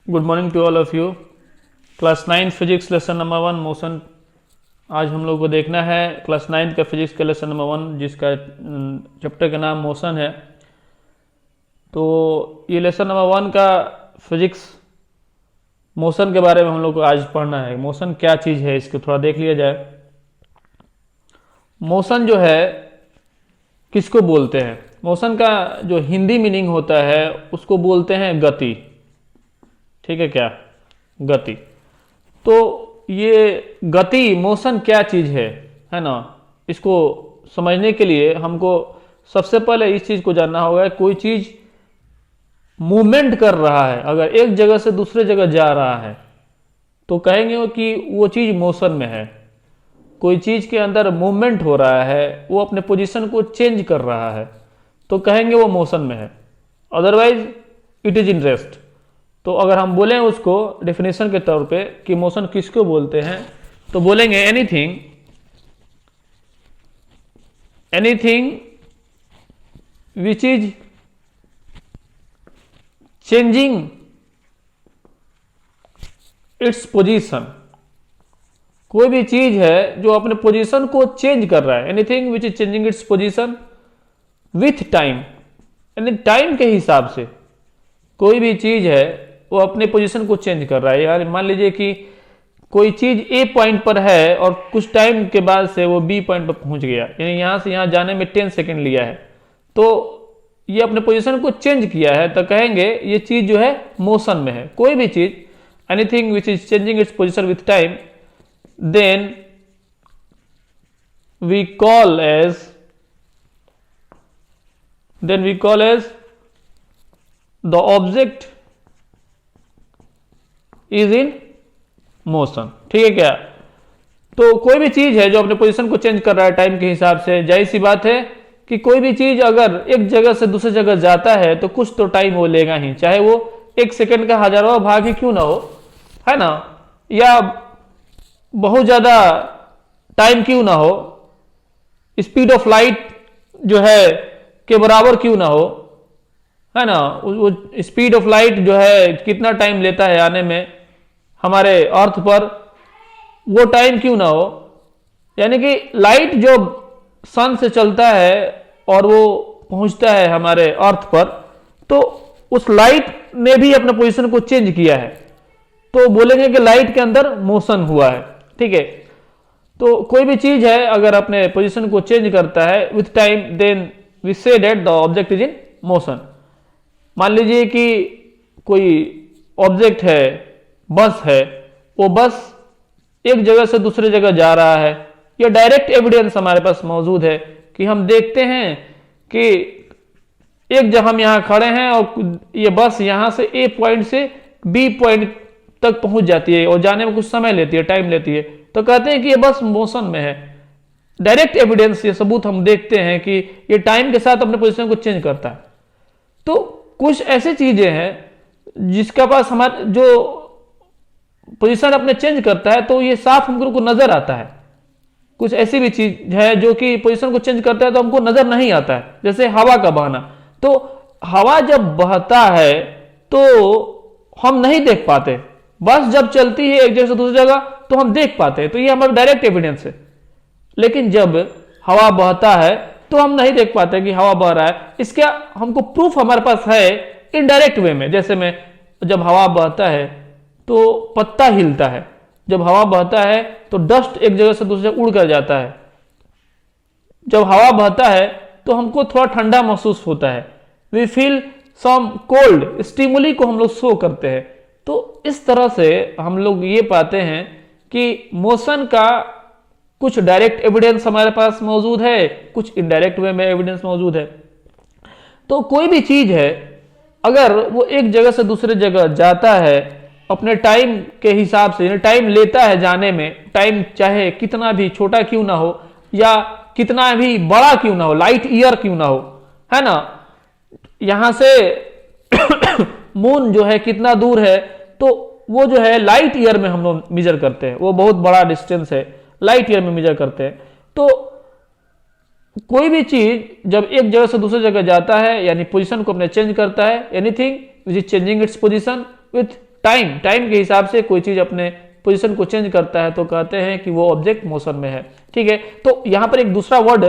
Good morning to all of you. Class 9 physics lesson number 1 motion आज हम लोग को देखना है। क्लास 9 का फिजिक्स का लेसन नंबर 1 जिसका चैप्टर का नाम मोशन है। तो ये लेसन नंबर 1 का फिजिक्स मोशन के बारे में हम लोग को आज पढ़ना है। मोशन क्या चीज़ है इसको थोड़ा देख लिया जाए। मोशन जो है किसको बोलते हैं? मोशन का जो हिंदी मीनिंग होता है उसको बोलते हैं गति। ठीक है क्या? गति। तो ये गति मोशन क्या चीज़ है ना? इसको समझने के लिए हमको सबसे पहले इस चीज़ को जानना होगा। कोई चीज़ मूवमेंट कर रहा है, अगर एक जगह से दूसरे जगह जा रहा है तो कहेंगे कि वो चीज़ मोशन में है। कोई चीज़ के अंदर मूवमेंट हो रहा है, वो अपने पोजीशन को चेंज कर रहा है तो कहेंगे वो मोशन में है, otherwise it is in rest. तो अगर हम बोलें उसको डेफिनेशन के तौर पे कि मोशन किसको बोलते हैं तो बोलेंगे anything which is changing its position. कोई भी चीज है जो अपने पोजीशन को चेंज कर रहा है। Anything which is changing its position with time, यानी टाइम के हिसाब से कोई भी चीज है वो अपने पोजीशन को चेंज कर रहा है। यार मान लीजिए कि कोई चीज ए पॉइंट पर है और कुछ टाइम के बाद से वो बी पॉइंट पर पहुंच गया, यानी यहां से यहां जाने में 10 सेकंड लिया है, तो ये अपने पोजीशन को चेंज किया है तो कहेंगे ये चीज जो है मोशन में है। कोई भी चीज anything which is changing its position with time then we call as the object is in motion। ठीक है क्या? तो कोई भी चीज है जो अपने पोजीशन को चेंज कर रहा है टाइम के हिसाब से, जाहिर सी बात है कि कोई भी चीज अगर एक जगह से दूसरी जगह जाता है तो कुछ तो टाइम वो लेगा ही, चाहे वो 1 सेकंड का हजारवां भाग ही क्यों ना हो, है ना, या बहुत ज्यादा टाइम क्यों ना हो, स्पीड ऑफ लाइट जो है के बराबर क्यों ना हो, है ना। वो स्पीड ऑफ लाइट जो है कितना टाइम लेता है आने में हमारे अर्थ पर, वो टाइम क्यों ना हो। यानी कि लाइट जो सन से चलता है और वो पहुंचता है हमारे अर्थ पर, तो उस लाइट ने भी अपने पोजीशन को चेंज किया है तो बोलेंगे कि लाइट के अंदर मोशन हुआ है। ठीक है। तो कोई भी चीज है अगर अपने पोजीशन को चेंज करता है with time then we say that the object is in motion. मान लीजिए कि कोई ऑब्जेक्ट है, बस है, वो बस एक जगह से दूसरे जगह जा रहा है, यह डायरेक्ट एविडेंस हमारे पास मौजूद है कि हम देखते हैं कि एक जगह हम यहां खड़े हैं और ये बस यहां से ए पॉइंट से बी पॉइंट तक पहुंच जाती है और जाने में कुछ समय लेती है, टाइम लेती है, तो कहते हैं कि ये बस मोशन में है। डायरेक्ट एविडेंस, ये सबूत हम देखते हैं कि ये टाइम के साथ अपने पोजीशन को चेंज करता है। तो कुछ ऐसी चीजें हैं जिसका पास हमारे जो पोजीशन अपने चेंज करता है तो ये साफ हमको नजर आता है। कुछ ऐसी भी चीज है जो कि पोजीशन को चेंज करता है तो हमको नजर नहीं आता है, जैसे हवा का बहना। तो हवा जब बहता है तो हम नहीं देख पाते, बस जब चलती है एक जगह से दूसरी जगह तो हम देख पाते हैं, तो ये हमारा डायरेक्ट एविडेंस है। लेकिन जब हवा बहता है तो हम नहीं देख पाते कि हवा बह रहा है। इसका हमको प्रूफ हमारे पास है इनडायरेक्ट वे में। जैसे में जब हवा बहता है तो पत्ता हिलता है, जब हवा बहता है तो डस्ट एक जगह से दूसरी जगह उड़ कर जाता है, जब हवा बहता है तो हमको थोड़ा ठंडा महसूस होता है, we feel some cold, stimuli को हम लोग शो करते हैं। तो इस तरह से हम लोग ये पाते हैं कि मोशन का कुछ डायरेक्ट एविडेंस हमारे पास मौजूद है, कुछ इनडायरेक्ट वे में एविडेंस मौजूद है। तो कोई भी चीज है अगर वो एक जगह से दूसरे जगह जाता है अपने टाइम के हिसाब से, यानी टाइम लेता है जाने में, टाइम चाहे कितना भी छोटा क्यों ना हो या कितना भी बड़ा क्यों ना हो, लाइट ईयर क्यों ना हो, है ना। यहां से मून जो है कितना दूर है तो वो जो है लाइट ईयर में हम लोग मेजर करते हैं, वो बहुत बड़ा डिस्टेंस है, लाइट ईयर में मेजर करते हैं। तो कोई भी चीज जब एक जगह से दूसरी जगह जाता है यानी पोजीशन को अपने चेंज करता है, anything which is changing its position with time time के हिसाब से कोई चीज अपने पोजीशन को चेंज करता है तो कहते हैं कि वो ऑब्जेक्ट मोशन में है। ठीक है, तो यहां पर एक दूसरा वर्ड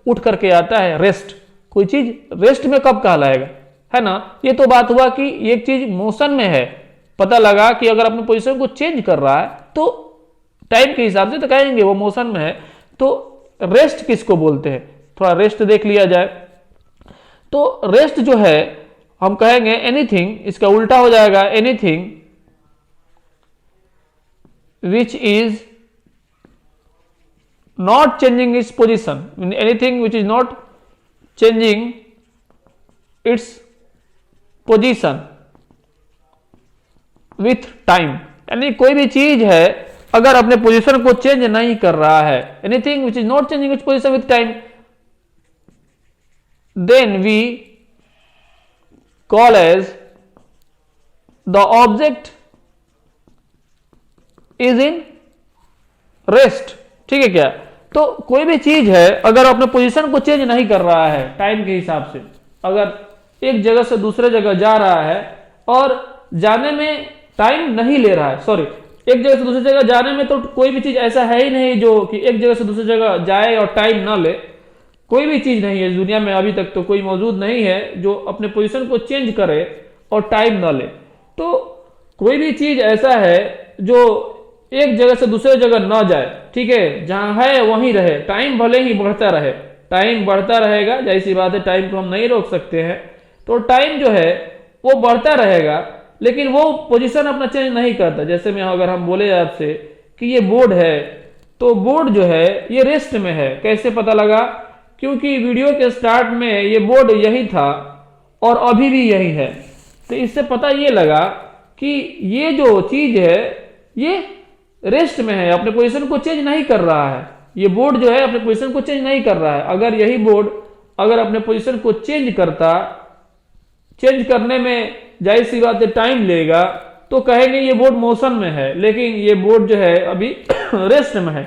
उठ करके आता है, रेस्ट। कोई चीज रेस्ट में कब कहलाएगा, है ना। ये तो बात हुआ कि एक चीज मोशन में है, पता लगा कि अगर अपने पोजीशन को चेंज कर रहा है तो टाइम के हिसाब से तो कहेंगे वो मोशन में है। तो रेस्ट किसको बोलते हैं, थोड़ा रेस्ट देख लिया जाए। तो रेस्ट जो है हम कहेंगे एनीथिंग, इसका उल्टा हो जाएगा anything which is not changing its position, anything which is not changing its position with time. यानी कोई भी चीज है अगर अपने पोजीशन को चेंज नहीं कर रहा है, anything which is not changing its position with time, then we call as the object is in rest. ठीक है क्या, तो कोई भी चीज है अगर अपने पोजीशन को चेंज नहीं कर रहा है टाइम के हिसाब से, अगर एक जगह से दूसरे जगह जा रहा है और जाने में टाइम नहीं ले रहा है, सॉरी, एक जगह से दूसरी जगह जाने में तो कोई भी चीज ऐसा है ही नहीं जो कि एक जगह से दूसरी जगह जाए और टाइम ना ले। कोई भी चीज नहीं है इस दुनिया में, अभी तक तो कोई मौजूद नहीं है जो अपने पोजीशन को चेंज करे और टाइम ना ले। तो कोई भी चीज ऐसा है जो एक जगह से दूसरे जगह ना जाए, ठीक है, जहां है वहीं रहे, टाइम भले ही बढ़ता रहे, टाइम बढ़ता रहेगा, जैसी बात है, टाइम को हम नहीं रोक सकते हैं, तो टाइम जो है वो बढ़ता रहेगा लेकिन वो पोजीशन अपना चेंज नहीं करता। जैसे में अगर हम बोले आपसे कि ये बोर्ड है, तो बोर्ड जो है ये रेस्ट में है। कैसे पता लगा, क्योंकि वीडियो के स्टार्ट में ये बोर्ड यही था और अभी भी यही है। तो इससे पता ये लगा कि ये जो चीज है ये रेस्ट में है, अपने पोजीशन को चेंज नहीं कर रहा है। ये बोर्ड जो है अपने पोजीशन को चेंज नहीं कर रहा है। अगर यही बोर्ड अगर अपने पोजीशन को चेंज करता, चेंज करने में जाहिर सी बात है टाइम लेगा, तो कहेंगे ये बोर्ड मोशन में है, लेकिन ये बोर्ड जो है अभी रेस्ट में है।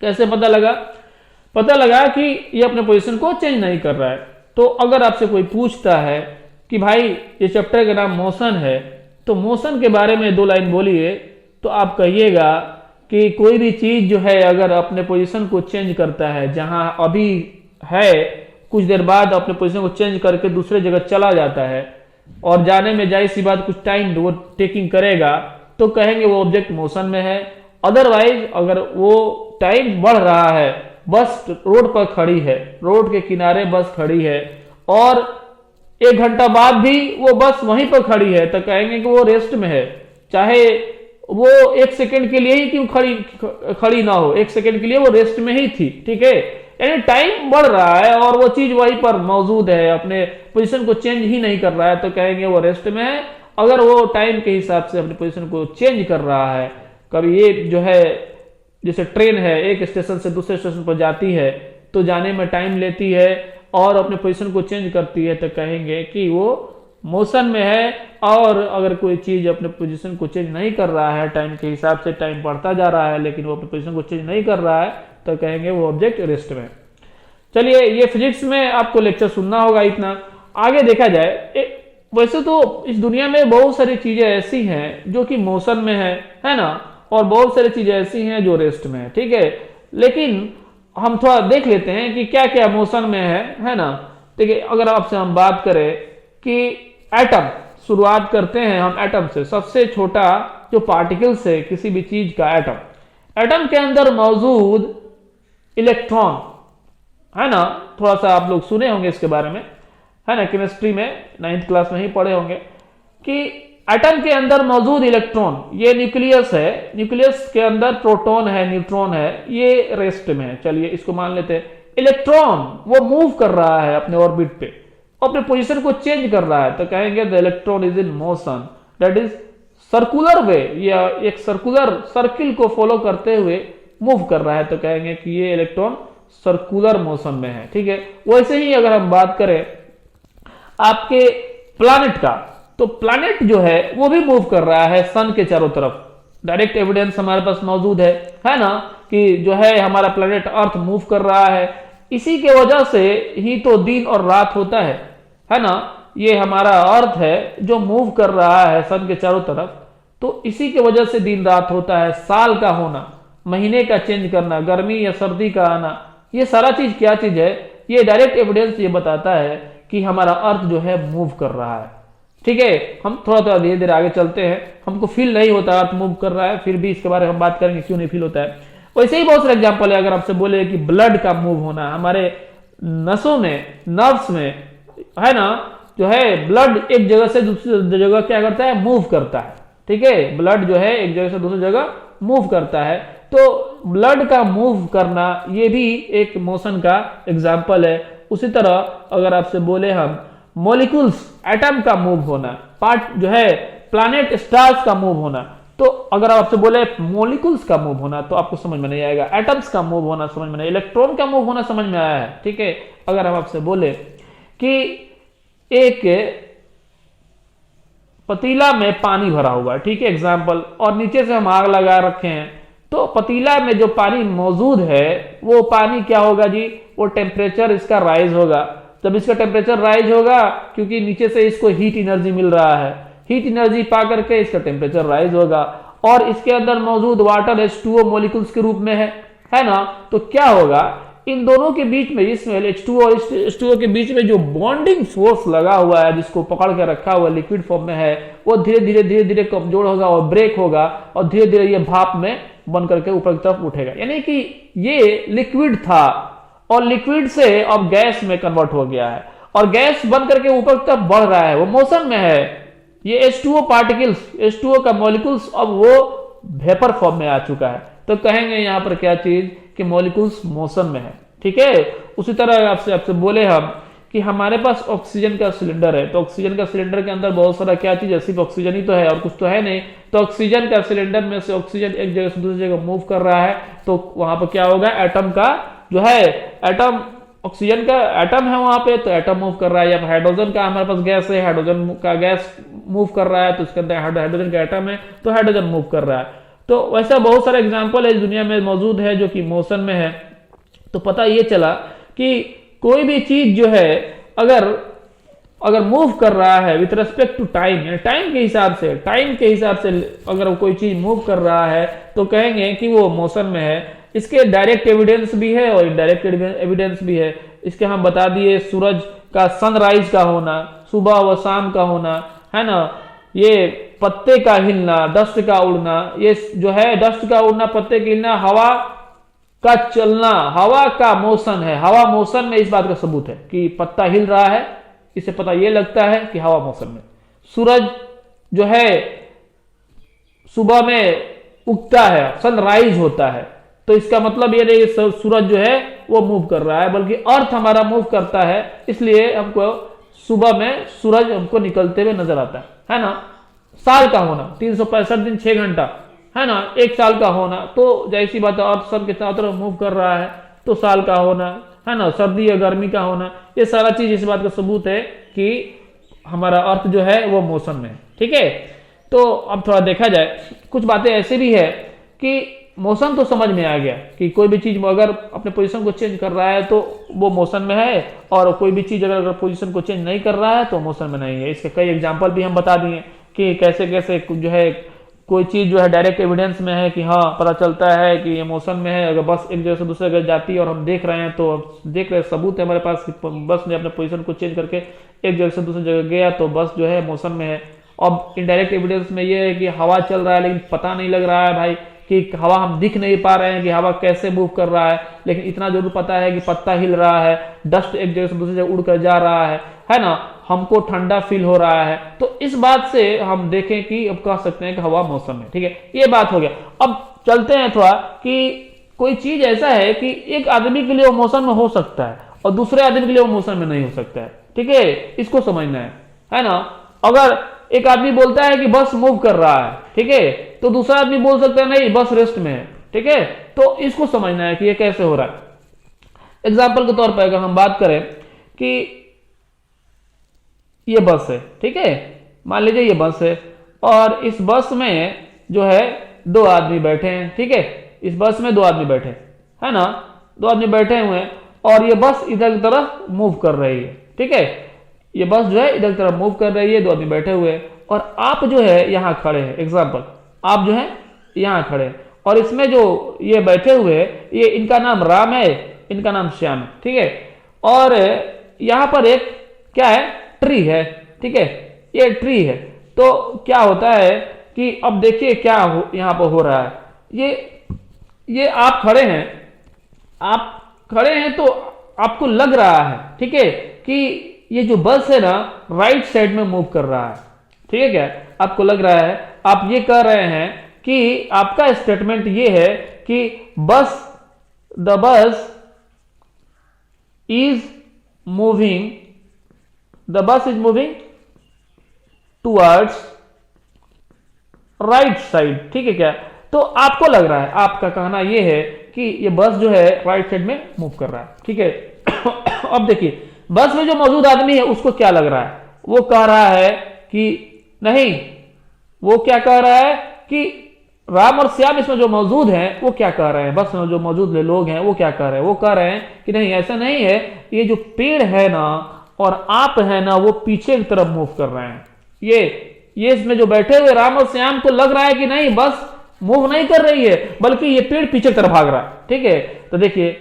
कैसे पता लगा, पता लगा कि ये अपने पोजीशन को चेंज नहीं कर रहा है। तो अगर आपसे कोई पूछता है कि भाई ये चैप्टर का नाम मोशन है, तो मोशन के बारे में 2 लाइन बोलिए, तो आप कहिएगा कि कोई भी चीज जो है अगर अपने पोजीशन को चेंज करता है, जहां अभी है कुछ देर बाद अपने पोजीशन को चेंज करके दूसरे जगह चला जाता है और जाने में जाहिर सी बात कुछ टाइम वो टेकिंग करेगा, तो कहेंगे वो ऑब्जेक्ट मोशन में है। अदरवाइज अगर वो टाइम बढ़ रहा है, बस रोड पर खड़ी है, रोड के किनारे बस खड़ी है और 1 घंटा बाद भी वो बस वहीं पर खड़ी है, तो कहेंगे कि वो रेस्ट में है। चाहे वो 1 सेकेंड के लिए ही क्यों खड़ी ना हो, 1 सेकेंड के लिए वो रेस्ट में ही थी। ठीक है, यानी टाइम बढ़ रहा है और वो चीज वहीं पर मौजूद है, अपने पोजीशन को चेंज ही नहीं कर रहा है, तो कहेंगे वो रेस्ट में है। अगर वो टाइम के हिसाब से अपने पोजीशन को चेंज कर रहा है, कभी ये जो है जैसे ट्रेन है एक स्टेशन से दूसरे स्टेशन पर जाती है तो जाने में टाइम लेती है और अपने पोजीशन को चेंज करती है, तो कहेंगे कि वो मोशन में है। और अगर कोई चीज अपने पोजीशन को चेंज नहीं कर रहा है टाइम के हिसाब से, टाइम बढ़ता जा रहा है लेकिन वो अपने पोजीशन को चेंज नहीं कर रहा है, तो कहेंगे वो ऑब्जेक्ट रेस्ट में। चलिए, ये फिजिक्स में आपको लेक्चर सुनना होगा इतना। आगे देखा जाए, वैसे तो इस दुनिया में बहुत सारी चीजें ऐसी हैं जो कि मोशन में है ना, और बहुत सारी चीजें ऐसी हैं जो रेस्ट में है। ठीक है, लेकिन हम थोड़ा देख लेते हैं कि क्या क्या मोशन में है ना। देखिए, अगर आपसे हम बात करें कि एटम, शुरुआत करते हैं हम एटम से, सबसे छोटा जो पार्टिकल्स है किसी भी चीज का एटम। एटम के अंदर मौजूद इलेक्ट्रॉन, है ना, थोड़ा सा आप लोग सुने होंगे इसके बारे में, है ना, केमिस्ट्री में 9th क्लास में ही पढ़े होंगे कि एटम के अंदर मौजूद इलेक्ट्रॉन, ये न्यूक्लियस है, न्यूक्लियस के अंदर प्रोटॉन है, न्यूट्रॉन है, ये रेस्ट में है। चलिए इसको मान लेते हैं। इलेक्ट्रॉन वो मूव कर रहा है अपने ऑर्बिट पे, अपने पोजीशन को चेंज कर रहा है, तो कहेंगे the electron is in motion, that is circular way, या एक सर्कुलर सर्किल को फॉलो करते हुए मूव कर रहा है, तो कहेंगे कि ये इलेक्ट्रॉन सर्कुलर मोशन में है। ठीक है, वैसे ही अगर हम बात करें आपके प्लैनेट का, तो प्लैनेट जो है वो भी मूव कर रहा है सन के चारों तरफ। डायरेक्ट एविडेंस हमारे पास मौजूद है ना, कि जो है हमारा प्लैनेट अर्थ मूव कर रहा है। इसी के वजह से ही तो दिन और रात होता है ना। ये हमारा अर्थ है जो मूव कर रहा है सन के चारों तरफ, तो इसी की वजह से दिन रात होता है। साल का होना, महीने का चेंज करना, गर्मी या सर्दी का आना, ये सारा चीज क्या चीज है, ये डायरेक्ट एविडेंस ये बताता है कि हमारा अर्थ जो है मूव कर रहा है। ठीक है, हम थोड़ा थोड़ा धीरे धीरे आगे चलते हैं। हमको फील नहीं होता अर्थ मूव कर रहा है, फिर भी इसके बारे में हम बात करेंगे क्यों नहीं फील होता है। वैसे ही बहुत सारे एग्जाम्पल है। अगर आपसे बोले कि ब्लड का मूव होना, हमारे नसों में, नर्व्स में है ना, जो है ब्लड एक जगह से दूसरी जगह क्या करता है, मूव करता है। ठीक है, ब्लड जो है एक जगह से दूसरी जगह मूव करता है। तो ब्लड का मूव करना ये भी एक मोशन का एग्जाम्पल है। उसी तरह अगर आपसे बोले हम मॉलिक्यूल्स, एटम का मूव होना, पार्ट जो है प्लैनेट स्टार्स का मूव होना, तो अगर आपसे बोले मॉलिक्यूल्स का मूव होना तो आपको समझ में नहीं आएगा। एटम्स का मूव होना समझ में नहीं, इलेक्ट्रॉन का मूव होना समझ में आया है। ठीक है, अगर हम आपसे बोले कि एक पतीला में पानी भरा हुआ है, ठीक है एग्जाम्पल, और नीचे से हम आग लगा रखे हैं, तो पतीला में जो पानी मौजूद है वो पानी क्या होगा जी, वो टेम्परेचर इसका राइज होगा। जब इसका टेम्परेचर राइज होगा, क्योंकि नीचे से इसको हीट एनर्जी मिल रहा है, हीट एनर्जी पा करके इसका टेम्परेचर राइज होगा, और इसके अंदर मौजूद वाटर H2O मॉलिक्यूल्स के रूप में है ना, तो क्या होगा, इन दोनों के बीच में, इसमें H2O और H2O के बीच में जो बॉन्डिंग फोर्स लगा हुआ है, जिसको पकड़ के रखा हुआ लिक्विड फॉर्म में है, वो धीरे धीरे कमजोर होगा और ब्रेक होगा, और धीरे धीरे ये भाप में बन करके ऊपर की तरफ उठेगा। यानी कि ये लिक्विड था और लिक्विड से अब गैस में कन्वर्ट हो गया है, और गैस बन करके ऊपर की तरफ बढ़ रहा है, वो मोशन में है। ये H2O पार्टिकल्स, H2O का मॉलिक्यूल्स अब वो वेपर फॉर्म में आ चुका है। तो कहेंगे यहां पर क्या चीज कि मॉलिक्यूल्स मोशन में है। ठीक है, उसी तरह आपसे बोले हम कि हमारे पास ऑक्सीजन का सिलेंडर है, तो ऑक्सीजन का सिलेंडर के अंदर बहुत सारा क्या चीज है, सिर्फ ऑक्सीजन ही तो है और कुछ तो है नहीं। तो ऑक्सीजन का सिलेंडर में से ऑक्सीजन एक जगह से दूसरी जगह मूव कर रहा है, तो वहां पर क्या होगा, एटम का जो है, एटम ऑक्सीजन का एटम है वहां पे, तो एटम मूव कर रहा है। या हाइड्रोजन का हमारे पास गैस है, हाइड्रोजन का गैस मूव कर रहा है, तो इसके अंदर हाइड्रोजन का एटम है, तो हाइड्रोजन मूव कर रहा है। तो वैसा बहुत सारे एग्जाम्पल है इस दुनिया में मौजूद है जो कि मोशन में है। तो पता ये चला कि कोई भी चीज जो है अगर मूव कर रहा है with respect to time, time के हिसाब से अगर कोई चीज मूव कर रहा है तो कहेंगे कि वो मोशन में है। इसके डायरेक्ट एविडेंस भी है और इनडायरेक्ट एविडेंस भी है। इसके हम बता दिए, सूरज का सनराइज का होना, सुबह व शाम का होना, है ना, ये पत्ते का हिलना, डस्ट का उड़ना, ये जो है डस्ट का उड़ना, पत्ते का हिलना, हवा का चलना, हवा का मोशन है। हवा मोशन में इस बात का सबूत है कि पत्ता हिल रहा है, इससे पता यह लगता है कि हवा मोशन में। सूरज जो है सुबह में उगता है, सनराइज होता है, तो इसका मतलब ये नहीं सूरज जो है वो मूव कर रहा है, बल्कि अर्थ हमारा मूव करता है, इसलिए हमको सुबह में सूरज हमको निकलते हुए नजर आता है ना। साल का होना, 365 दिन 6 घंटा, है ना, एक साल का होना, तो जैसी बात है अर्थ सन के चारों तरफ मूव कर रहा है, तो साल का होना, है ना, सर्दी या गर्मी का होना, ये सारा चीज इस बात का सबूत है कि हमारा अर्थ जो है वो मोशन में है। ठीक है, तो अब थोड़ा देखा जाए, कुछ बातें ऐसे भी है कि मोशन तो समझ में आ गया कि कोई भी चीज अगर अपने पोजीशन को चेंज कर रहा है तो वो मोशन में है, और कोई भी चीज अगर पोजीशन को चेंज नहीं कर रहा है तो मोशन में नहीं है। इसके कई एग्जांपल भी हम बता दिए कि कैसे कैसे जो है कोई चीज जो है डायरेक्ट एविडेंस में है कि हाँ पता चलता है कि ये मोशन में है। अगर बस एक जगह से दूसरे जगह जाती है और हम देख रहे हैं, तो देख रहे सबूत है हमारे पास कि बस ने अपने पोजीशन को चेंज करके एक जगह से दूसरी जगह गया, तो बस जो है मोशन में है। अब इनडायरेक्ट एविडेंस में ये है कि हवा चल रहा है लेकिन पता नहीं लग रहा है भाई कि हवा, हम दिख नहीं पा रहे हैं कि हवा कैसे मूव कर रहा है, लेकिन इतना जरूर पता है कि पत्ता हिल रहा है, डस्ट एक जगह से दूसरी जगह उड़ कर जा रहा है ना, हमको ठंडा फील हो रहा है। तो इस बात से हम देखें कि अब कह सकते हैं कि हवा मौसम है। ठीक है, ये बात हो गया। अब चलते हैं थोड़ा कि कोई चीज ऐसा है कि एक आदमी के लिए वो मौसम में हो सकता है और दूसरे आदमी के लिए वो मौसम में नहीं हो सकता है। ठीक है, इसको समझना है ना। अगर एक आदमी बोलता है कि बस मूव कर रहा है, ठीक है, तो दूसरा आदमी बोल सकता है नहीं बस रेस्ट में है। ठीक है, तो इसको समझना है कि ये कैसे हो रहा है। एग्जाम्पल के तौर पर अगर हम बात करें कि ये बस है, ठीक है, मान लीजिए ये बस है और इस बस में जो है 2 आदमी बैठे हैं। ठीक है, इस बस में 2 आदमी बैठे है ना, 2 आदमी बैठे हुए हैं और ये बस इधर की तरफ मूव कर रही है। ठीक है, ये बस जो है इधर की तरफ मूव कर रही है, 2 आदमी बैठे हुए हैं और आप जो है यहां खड़े हैं, एग्जाम्पल आप जो है यहां खड़े हैं, और इसमें जो ये बैठे हुए हैं ये इनका नाम राम है, इनका नाम श्याम है, ठीक है। और यहां पर एक क्या है, ट्री है, ठीक है, ये ट्री है। तो क्या होता है कि अब देखिए क्या यहां पर हो रहा है, ये आप खड़े हैं, आप खड़े हैं तो आपको लग रहा है, ठीक है, कि ये जो बस है ना राइट साइड में मूव कर रहा है, ठीक है, क्या आपको लग रहा है, आप ये कह रहे हैं कि आपका स्टेटमेंट ये है कि the bus is moving towards right side, ठीक है क्या। तो आपको लग रहा है, आपका कहना यह है कि ये बस जो है राइट साइड में मूव कर रहा है, ठीक है। अब देखिए बस में जो मौजूद आदमी है उसको क्या लग रहा है, वो कह रहा है कि नहीं, वो क्या कह रहा है कि राम और श्याम इसमें जो मौजूद हैं वो क्या कह रहे हैं, बस में जो मौजूद लोग हैं वो क्या कह रहे हैं, वो कह रहे हैं कि नहीं ऐसा नहीं है, ये जो पेड़ है ना और आप है ना वो पीछे की तरफ मूव कर रहे हैं। ये इसमें जो बैठे हुए राम और श्याम को लग रहा है कि नहीं बस मूव नहीं कर रही है, बल्कि ये पेड़ पीछे की तरफ भाग रहा है, ठीक है। तो देखिए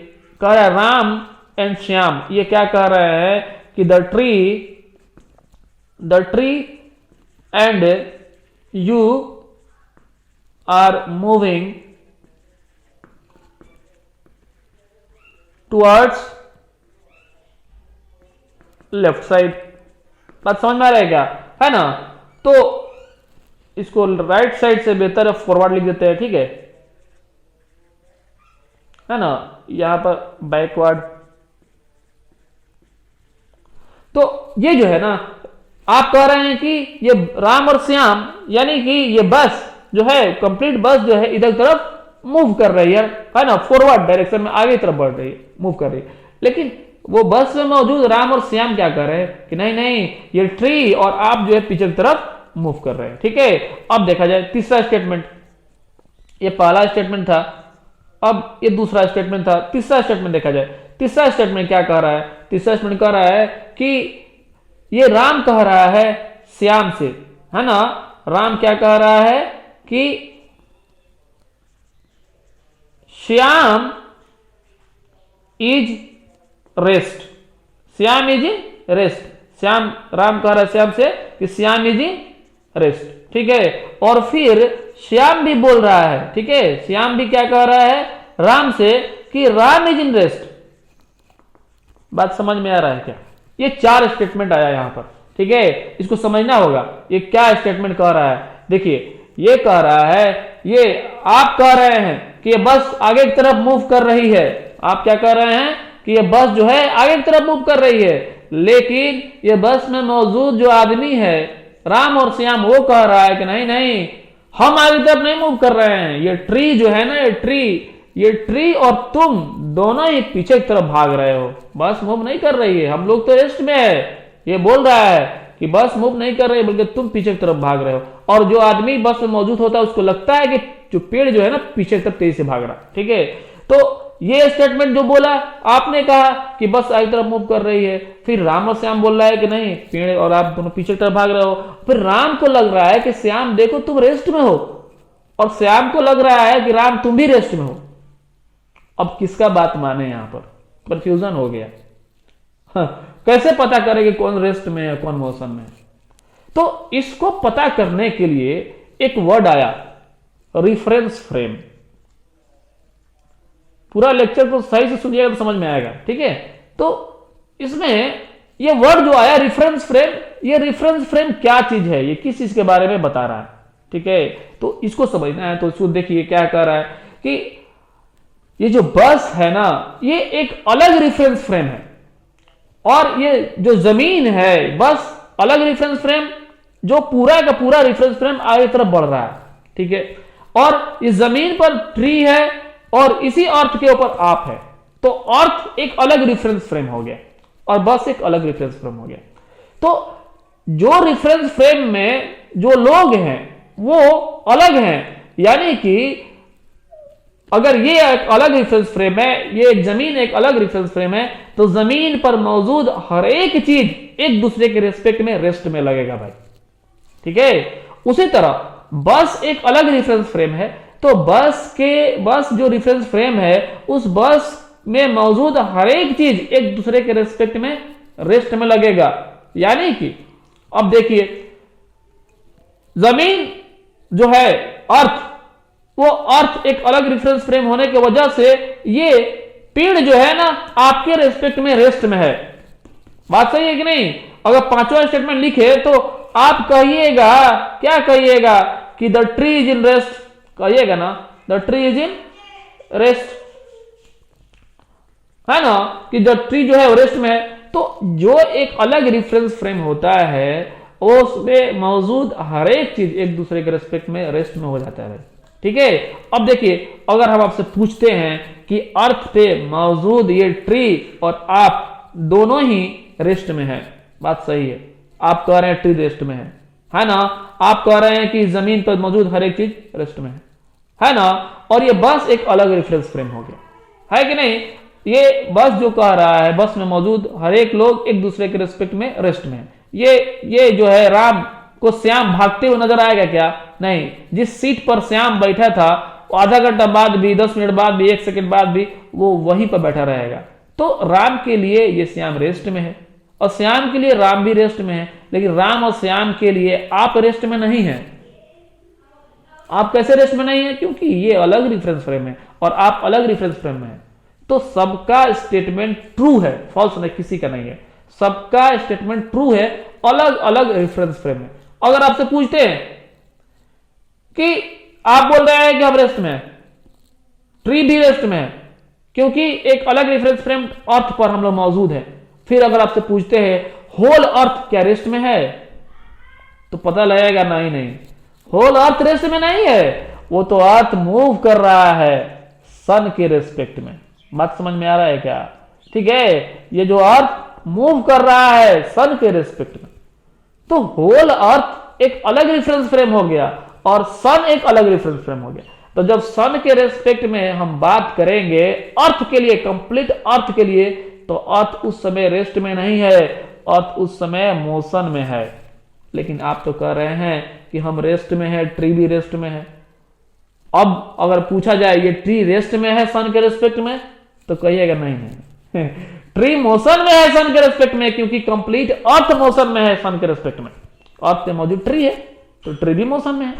कह रहा है राम एंड श्याम, ये क्या कह रहे हैं कि the tree and you are moving towards left side. बात समझ में आ रहा है क्या, है ना। तो इसको राइट साइड से बेहतर फॉरवर्ड लिख देते हैं, ठीक है ना, यहां पर बैकवर्ड। तो ये जो है ना आप कह रहे हैं कि ये राम और श्याम यानी कि ये बस जो है कंप्लीट बस जो है इधर तरफ मूव कर रही है ना, फॉरवर्ड डायरेक्शन में आगे तरफ बढ़ रही है, मूव कर रही है। लेकिन वो बस में मौजूद राम और श्याम क्या कर रहे हैं कि नहीं नहीं ये ट्री और आप जो है पीछे की तरफ मूव कर रहे हैं, ठीक है। अब देखा जाए तीसरा स्टेटमेंट, ये पहला स्टेटमेंट था, अब ये दूसरा स्टेटमेंट था, तीसरा स्टेटमेंट देखा जाए। तीसरा स्टेटमेंट क्या कह रहा है, तीसरा स्टेटमेंट कह रहा है कि ये राम कह रहा है श्याम से, है ना, राम क्या कह रहा है कि Shyam is rest, Shyam is rest, Ram कह रहा है श्याम से कि श्याम इज रेस्ट, ठीक है। और फिर श्याम भी बोल रहा है, ठीक है, श्याम भी क्या कह रहा है राम से कि राम इज इन रेस्ट। बात समझ में आ रहा है क्या, ये 4 स्टेटमेंट आया यहां पर, ठीक है, इसको समझना होगा ये क्या स्टेटमेंट कह रहा है। देखिए ये कह रहा है, ये आप कह रहे हैं कि ये बस आगे की तरफ मूव कर रही है, आप क्या कह रहे हैं कि ये बस जो है आगे की तरफ मूव कर रही है, लेकिन ये बस में मौजूद जो आदमी है राम और श्याम वो कह रहा है कि नहीं नहीं हम आगे तरफ नहीं मूव कर रहे हैं, ये ट्री जो है ना, ये ट्री और तुम दोनों ही पीछे की तरफ भाग रहे हो, बस मूव नहीं कर रही है, हम लोग तो रेस्ट में है। ये बोल रहा है कि बस मूव नहीं कर रही है बल्कि तुम पीछे की तरफ भाग रहे हो। और जो आदमी बस में मौजूद होता है उसको लगता है कि जो पेड़ जो है ना पीछे की तरफ तेजी से भाग रहा है, ठीक है। तो ये स्टेटमेंट जो बोला आपने कहा कि बस आगे तरफ मूव कर रही है, फिर राम और श्याम बोल रहा है कि नहीं पेड़ और आप दोनों पीछे की तरफ भाग रहे हो। फिर राम को लग रहा है कि श्याम देखो तुम रेस्ट में हो, और श्याम को लग रहा है कि राम तुम भी रेस्ट में हो। अब किसका बात माने, यहां पर कंफ्यूजन हो गया। कैसे पता करें कि कौन रेस्ट में है कौन मोशन में है। तो इसको पता करने के लिए एक वर्ड आया रिफरेंस फ्रेम। पूरा लेक्चर को सही से सुनिएगा तो समझ में आएगा, ठीक है। तो इसमें ये वर्ड जो आया रेफरेंस फ्रेम, ये रेफरेंस फ्रेम क्या चीज है, ये किस चीज के बारे में बता रहा है, ठीक है। तो इसको समझना है। तो इसको देखिए क्या कह रहा है कि ये जो बस है ना ये एक अलग रेफरेंस फ्रेम है, और ये जो जमीन है बस अलग रेफरेंस फ्रेम, जो पूरा का पूरा रेफरेंस फ्रेम आगे तरफ बढ़ रहा है, ठीक है। और इस जमीन पर ट्री है और इसी अर्थ के ऊपर आप है, तो अर्थ एक अलग रेफरेंस फ्रेम हो गया और बस एक अलग रेफरेंस फ्रेम हो गया। तो जो रेफरेंस फ्रेम में जो लोग हैं वो अलग हैं, यानी कि अगर ये एक अलग रेफरेंस फ्रेम है, ये एक जमीन एक अलग रेफरेंस फ्रेम है, तो जमीन पर मौजूद हर एक चीज एक दूसरे के रेस्पेक्ट में रेस्ट में लगेगा भाई, ठीक है। उसी तरह बस एक अलग रेफरेंस फ्रेम है, तो बस जो रेफरेंस फ्रेम है उस बस में मौजूद हर एक चीज एक दूसरे के रेस्पेक्ट में रेस्ट में लगेगा। यानी कि अब देखिए, जमीन जो है अर्थ, वो अर्थ एक अलग रेफरेंस फ्रेम होने की वजह से ये पेड़ जो है ना आपके रेस्पेक्ट में रेस्ट में है। बात सही है कि नहीं? अगर पांचवा स्टेटमेंट लिखे तो आप कहिएगा, क्या कहिएगा कि the tree is in rest, कहिएगा ना the tree is in rest, है ना, कि द ट्री जो है रेस्ट में है। तो जो एक अलग रेफरेंस फ्रेम होता है उसमें मौजूद हर एक चीज एक दूसरे के रेस्पेक्ट में रेस्ट में हो जाता है। ठीक है। अब देखिए, अगर हम आपसे पूछते हैं कि अर्थ पे मौजूद ये ट्री और आप दोनों ही रेस्ट में है, बात सही है, आप कह रहे हैं ट्री रेस्ट में है ना, आप कह रहे हैं कि जमीन पर मौजूद हर एक चीज रेस्ट में है ना, और ये बस एक अलग रेफरेंस फ्रेम हो गया, है कि नहीं? ये बस जो कह रहा है बस में मौजूद हर एक लोग एक दूसरे के रेस्पेक्ट में रेस्ट में है। ये जो है, राम को श्याम भागते हुए नजर आएगा क्या? नहीं। जिस सीट पर श्याम बैठा था आधा घंटा बाद भी, 10 मिनट बाद भी, 1 सेकंड बाद भी वो वहीं पर बैठा रहेगा। तो राम के लिए ये श्याम रेस्ट में है और श्याम के लिए राम भी रेस्ट में है, लेकिन राम और श्याम के लिए आप रेस्ट में नहीं है। आप कैसे रेस्ट में नहीं है? क्योंकि ये अलग रेफरेंस फ्रेम है और आप अलग रेफरेंस फ्रेम में है। तो सबका स्टेटमेंट ट्रू है, फॉल्स नहीं, किसी का नहीं है। सबका स्टेटमेंट ट्रू है, अलग अलग रेफरेंस फ्रेम है। अगर आपसे पूछते हैं कि आप बोल रहे हैं कि हम रेस्ट में है, ट्री भी रेस्ट में है, क्योंकि एक अलग रेफरेंस फ्रेम अर्थ पर हम लोग मौजूद है। फिर अगर आपसे पूछते हैं होल अर्थ क्या रेस्ट में है, तो पता लगेगा नहीं, होल अर्थ रेस्ट में नहीं है, वो तो अर्थ मूव कर रहा है सन के रेस्पेक्ट में। बात समझ में आ रहा है क्या? ठीक है, ये जो अर्थ मूव कर रहा है सन के रेस्पेक्ट में, तो होल अर्थ एक अलग रेफरेंस फ्रेम हो गया और सन एक अलग रेफरेंस फ्रेम हो गया। तो जब सन के रेस्पेक्ट में हम बात करेंगे अर्थ के लिए, कंप्लीट अर्थ के लिए, तो अर्थ उस समय रेस्ट में नहीं है, अर्थ उस समय मोशन में है। लेकिन आप तो कह रहे हैं कि हम रेस्ट में है, ट्री भी रेस्ट में है। अब अगर पूछा जाए ये ट्री रेस्ट में है सन के रेस्पेक्ट में, तो कहिएगा नहीं ट्री मोशन में है सन के रेस्पेक्ट में, क्योंकि कंप्लीट अर्थ मोशन में है सन के रेस्पेक्ट में। अर्थ में मौजूद ट्री है तो ट्री भी मोशन में है।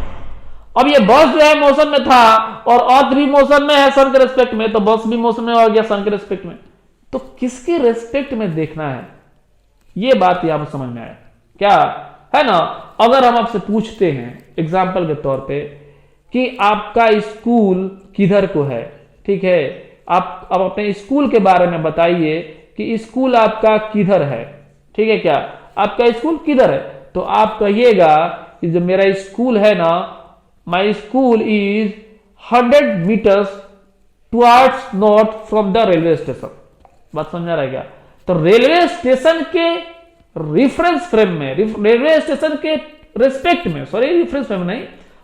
अब ये बस जो है मोशन में था और अर्थ भी मोशन में है सन के रेस्पेक्ट में, तो बस भी मोशन में हो गया सन के रेस्पेक्ट में। तो किसके रेस्पेक्ट में देखना है, ये बात यहां पर समझ में आया क्या, है ना? अगर हम आपसे पूछते हैं एग्जाम्पल के तौर पे कि आपका स्कूल किधर को है, ठीक है, आप अब अपने स्कूल के बारे में बताइए कि स्कूल आपका किधर है, ठीक है क्या, आपका स्कूल किधर है? तो आप कहिएगा कि जो मेरा स्कूल है ना, my school is 100 meters towards north from the railway station. बात समझ आ रहा है क्या? तो रेलवे स्टेशन के रेफरेंस फ्रेम में, रेलवे स्टेशन के रेस्पेक्ट में, सॉरी रेफरेंस फ्रेम नहीं,